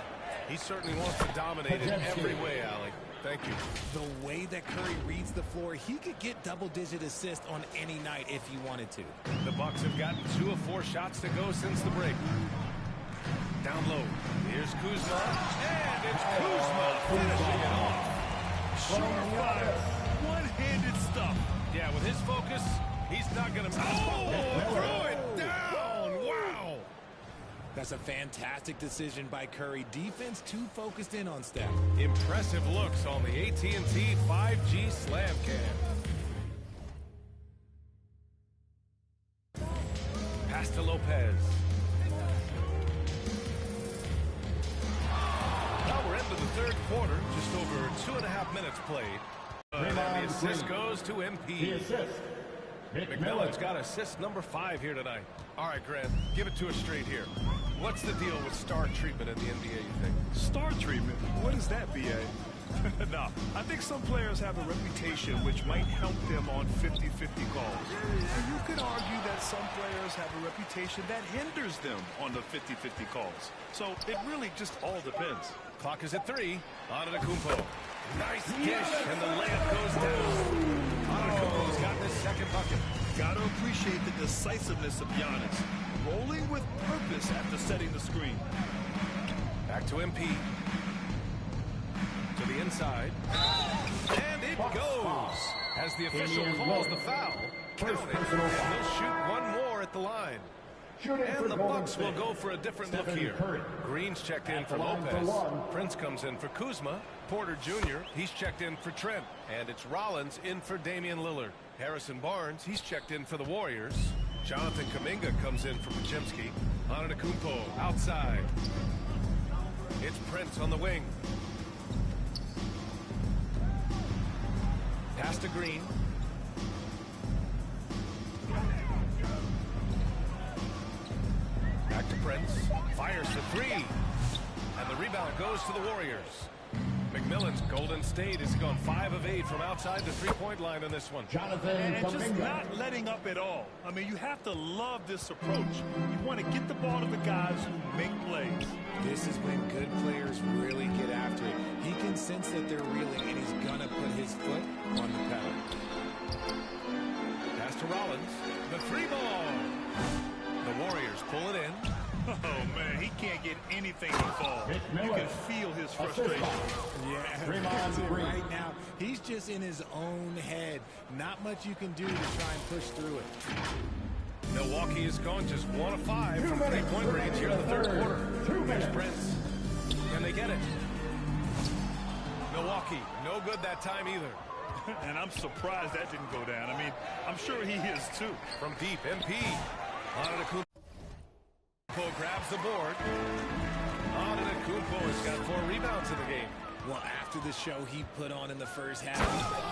He certainly wants to dominate in every way, Allie. Thank you. The way that Curry reads the floor, he could get double-digit assists on any night if he wanted to. The Bucks have gotten 2 of 4 shots to go since the break. Down low. Here's Kuzma. And it's Kuzma finishing it off. Surefire, one-handed stuff. Yeah, with his focus, he's not going to... Oh, throw it down. Wow. That's a fantastic decision by Curry. Defense too focused in on Steph. Impressive looks on the AT&T 5G Slam Cam. Pass to Lopez. Now we're into the third quarter. Just over 2.5 minutes played. And the assist goes to MP. McMillan's got assist number 5 here tonight. All right, Grant, give it to us straight here. What's the deal with star treatment in the NBA, you think? Star treatment? What is that, BA? No, I think some players have a reputation which might help them on 50-50 calls. And you could argue that some players have a reputation that hinders them on the 50-50 calls. So it really just all depends. Clock is at 3. Antetokounmpo. Nice dish, and the layup goes down. Antetokounmpo's gotten his second bucket. Gotta appreciate the decisiveness of Giannis. Rolling with purpose after setting the screen. Back to MP. To the inside. And it goes. As the official calls the foul, count it. And he'll shoot one more at the line. And the Bucks will go for a different look here. Green's checked in for Lopez. Prince comes in for Kuzma. Porter Jr., he's checked in for Trent. And it's Rollins in for Damian Lillard. Harrison Barnes, he's checked in for the Warriors. Jonathan Kuminga comes in for Pajemski. Antetokounmpo outside. It's Prince on the wing. Pass to Green. Back to Prince. Fires for 3. And the rebound goes to the Warriors. McMillan's Golden State has gone 5 of 8 from outside the three-point line in this one. And just not letting up at all. I mean, you have to love this approach. You want to get the ball to the guys who make plays. This is when good players really get after it. He can sense that they're reeling, and he's going to put his foot on the pedal. Pass to Rollins. The 3-ball. The Warriors pull it in. Oh, man, he can't get anything to fall. You can feel his frustration. Yeah, right now, he's just in his own head. Not much you can do to try and push through it. Milwaukee has gone just 1 of 5 from three-point range here in the third quarter. Here's Prince. Can they get it? Milwaukee, no good that time either. And I'm surprised that didn't go down. I mean, I'm sure he is too. From deep, MP. Antetokounmpo grabs the board. Antetokounmpo has got 4 rebounds in the game. Well, after the show he put on in the first half,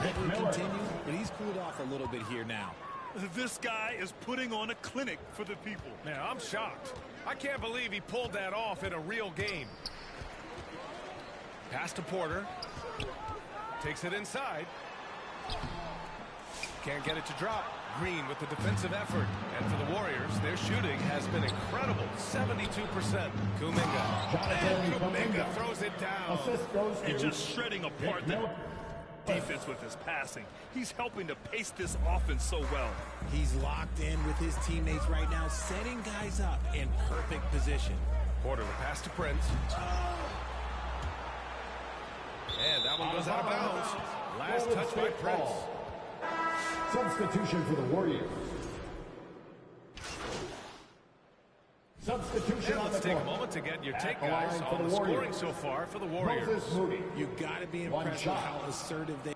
he would continue, but he's cooled off a little bit here now. This guy is putting on a clinic for the people. Man, I'm shocked. I can't believe he pulled that off in a real game. Pass to Porter. Takes it inside. Can't get it to drop. Green with the defensive effort. And for the Warriors, their shooting has been incredible. 72%. Kuminga. And Kuminga throws it down. He's just shredding apart the defense with his passing. He's helping to pace this offense so well. He's locked in with his teammates right now, setting guys up in perfect position. Porter, the pass to Prince. And that one goes out of bounds. Last touch by Prince. Substitution for the Warriors. Substitution and let's take a moment to get your take, guys, on the scoring so far for the Warriors. You got to be impressed with how assertive they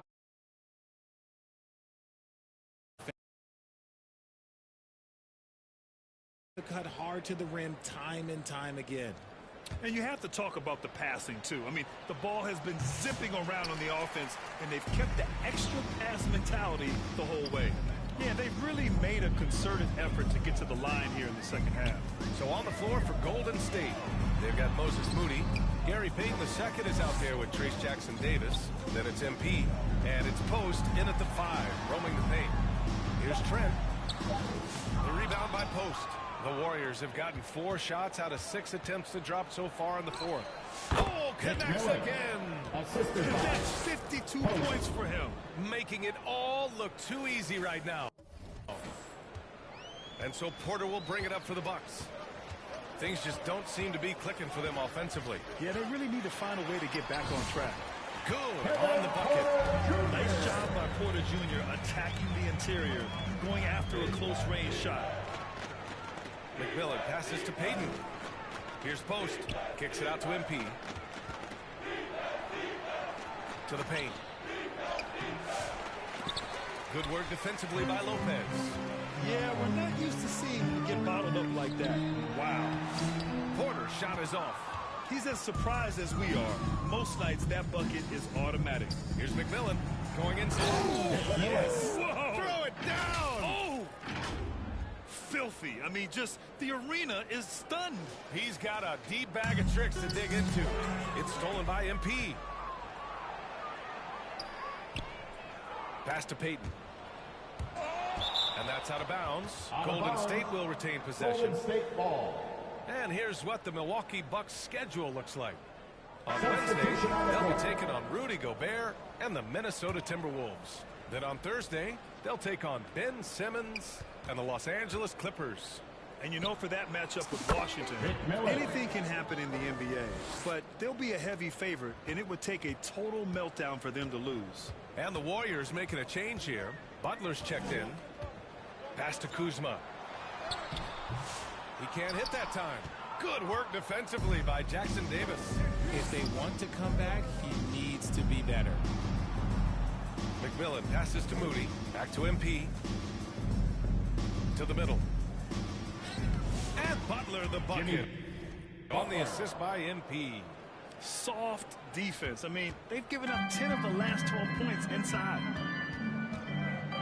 cut hard to the rim time and time again. And you have to talk about the passing, too. I mean, the ball has been zipping around on the offense, and they've kept the extra pass mentality the whole way. Yeah, they've really made a concerted effort to get to the line here in the second half. So on the floor for Golden State, they've got Moses Moody. Gary Payton II is out there with Trace Jackson Davis. Then it's MP. And it's Post in at the 5, roaming the paint. Here's Trent. The rebound by Post. The Warriors have gotten 4 shots out of 6 attempts to drop so far in the fourth. Oh, connects again. That's 52 points for him. Making it all look too easy right now. And so Porter will bring it up for the Bucks. Things just don't seem to be clicking for them offensively. Yeah, they really need to find a way to get back on track. Good on the bucket. Nice job by Porter Jr. attacking the interior, going after a close-range shot. McMillan passes to Payton. Here's Post. Kicks it out to MP. To the paint. Good work defensively by Lopez. Yeah, we're not used to seeing him get bottled up like that. Wow. Porter's shot is off. He's as surprised as we are. Most nights, that bucket is automatic. Here's McMillan going inside. Oh, yes. Whoa. Throw it down. Oh. Filthy. I mean, just the arena is stunned. He's got a deep bag of tricks to dig into. It's stolen by MP. Pass to Payton. And that's out of bounds. Golden State will retain possession. Golden State ball. And here's what the Milwaukee Bucks schedule looks like. On Wednesday, they'll be taking on Rudy Gobert and the Minnesota Timberwolves. Then on Thursday, they'll take on Ben Simmons and the Los Angeles Clippers. And you know, for that matchup with Washington, anything can happen in the NBA. But they'll be a heavy favorite, and it would take a total meltdown for them to lose. And the Warriors making a change here. Butler's checked in. Pass to Kuzma. He can't hit that time. Good work defensively by Jackson Davis. If they want to come back, he needs to be better. McMillan passes to Moody. Back to MP. To the middle. And Butler the bucket. On the assist by MP. Soft defense. I mean, they've given up 10 of the last 12 points inside.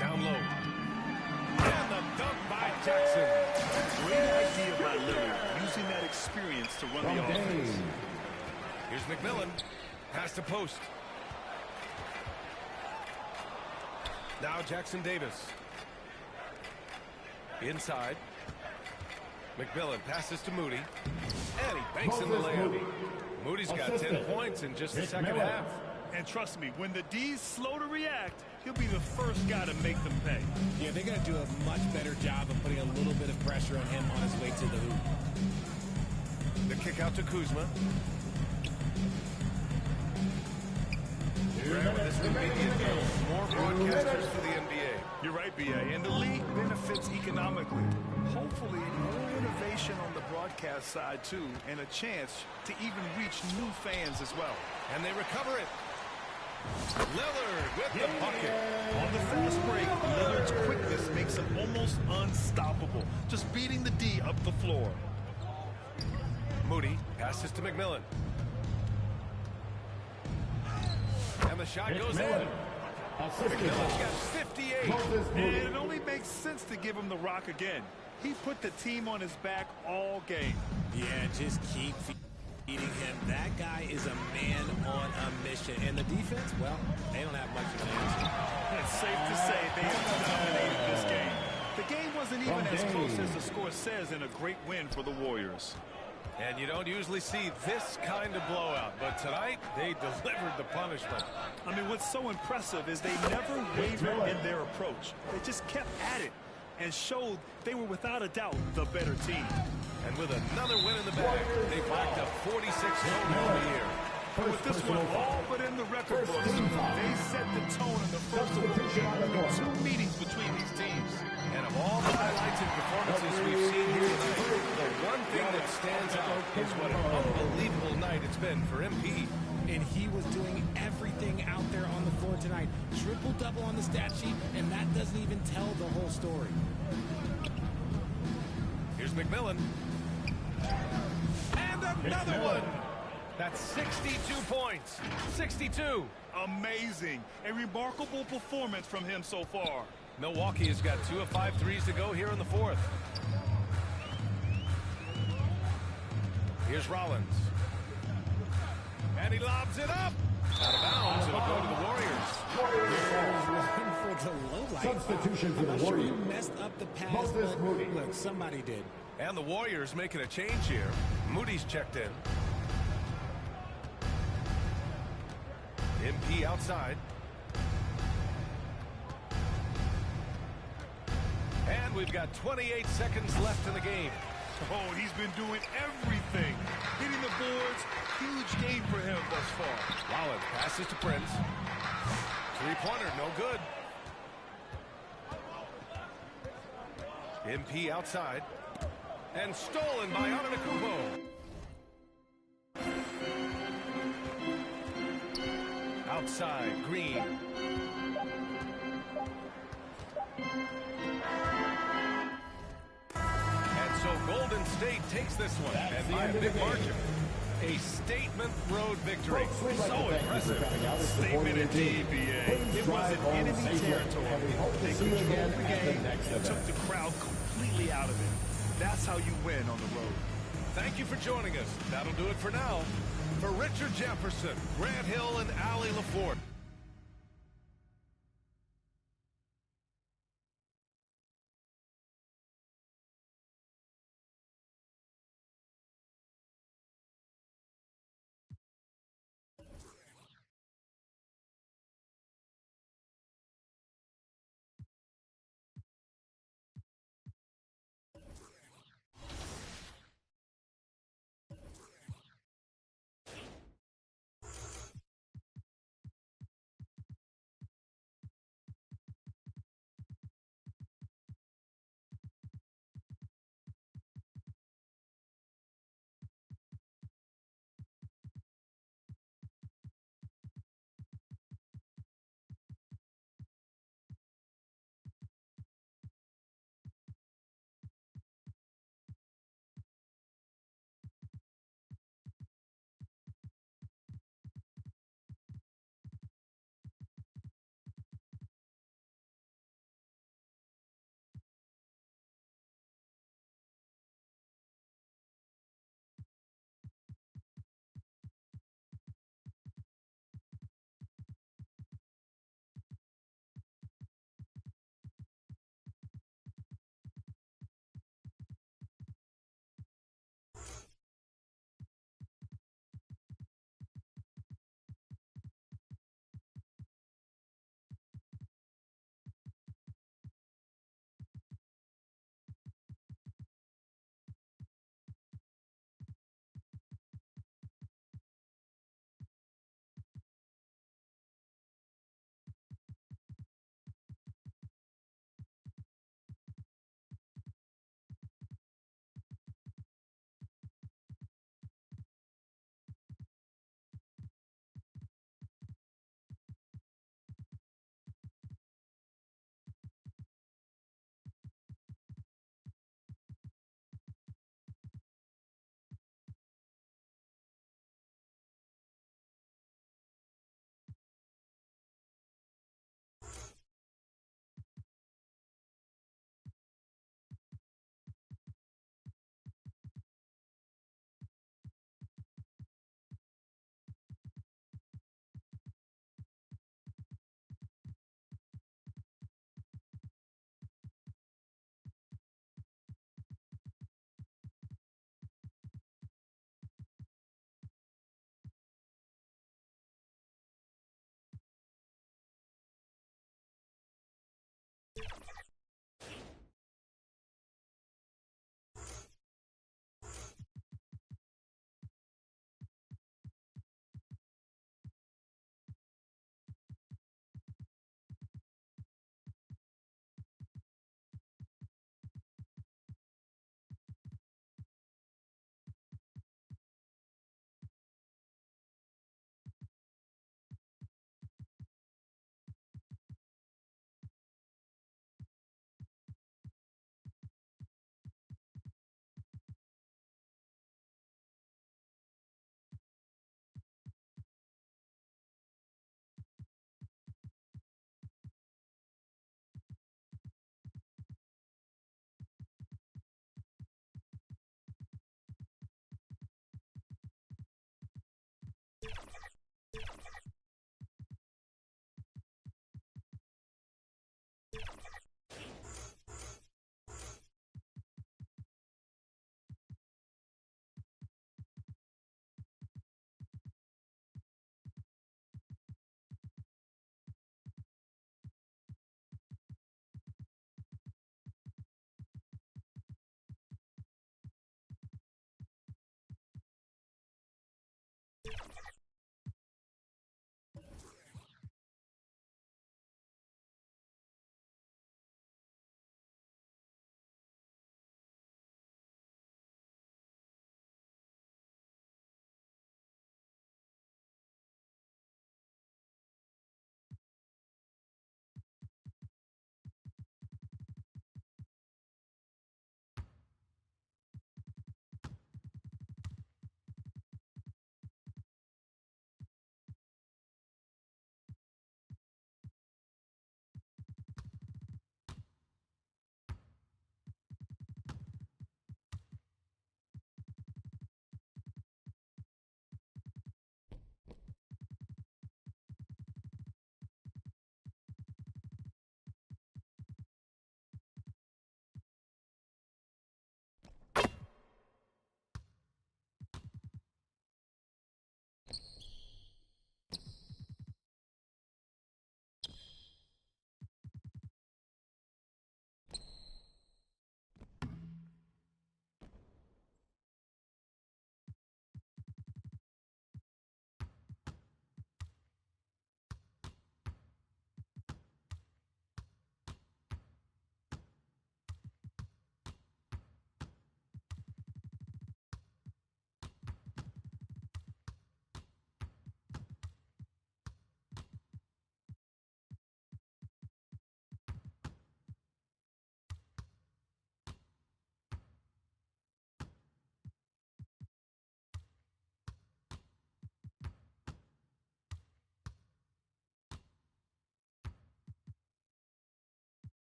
Down low. And the dunk by Jackson. Great idea by Lillard, using that experience to run the offense. Here's McMillan. Pass to Post. Now Jackson Davis. Inside. McMillan passes to Moody. And he banks in the layup. Moody's got 10 points in just the second half. And trust me, when the D's slow to react, he'll be the first guy to make them pay. Yeah, they're going to do a much better job of putting a little bit of pressure on him on his way to the hoop. The kick out to Kuzma. Grab this immediate goal. More broadcasters for the NBA. You're right, B.A. And the league benefits economically. Hopefully, more innovation on the broadcast side, too, and a chance to even reach new fans as well. And they recover it. Lillard with the bucket. On the fast break, Lillard's quickness makes him almost unstoppable, just beating the D up the floor. Moody passes to McMillan. And the shot goes in. McMillan's got 58. And it only makes sense to give him the rock again. He put the team on his back all game. Yeah, just keep. Eating him. That guy is a man on a mission. And the defense, well, they don't have much of an answer. It's safe to say they have dominated this game. The game wasn't even as close as the score says in a great win for the Warriors. And you don't usually see this kind of blowout, but tonight they delivered the punishment. I mean, what's so impressive is they never wavered in their approach. They just kept at it and showed they were without a doubt the better team. And with another win in the bag, they've racked up 46 total on the year. And with this one all but in the record books, they set the tone in the first of two meetings between these teams. And of all the highlights and performances we've seen here tonight, the one thing that stands out is what an unbelievable night it's been for MP. And he was doing everything out there on the floor tonight. Triple-double on the stat sheet, and that doesn't even tell the whole story. Here's McMillan. And another one! That's 62 points. 62. Amazing. A remarkable performance from him so far. Milwaukee has got 2 of 5 threes to go here in the fourth. Here's Rollins. And he lobs it up. Out of bounds. It'll go to the Warriors. For the low light. Substitution for the I'm not sure Warriors. who messed up the pass, but look, somebody did. And the Warriors making a change here. Moody's checked in. MP outside. And we've got 28 seconds left in the game. Oh, he's been doing everything. Hitting the boards. Huge game for him thus far. Rollins passes to Prince. Three-pointer, no good. MP outside. And stolen by Antetokounmpo. Outside, Green. And so Golden State takes this one, and by a big margin. A statement road victory. So impressive. Statement indeed, BA. It wasn't enemy territory. They controlled the game and took the crowd completely out of it. That's how you win on the road. Thank you for joining us. That'll do it for now. For Richard Jefferson, Grant Hill, and Allie LaForte.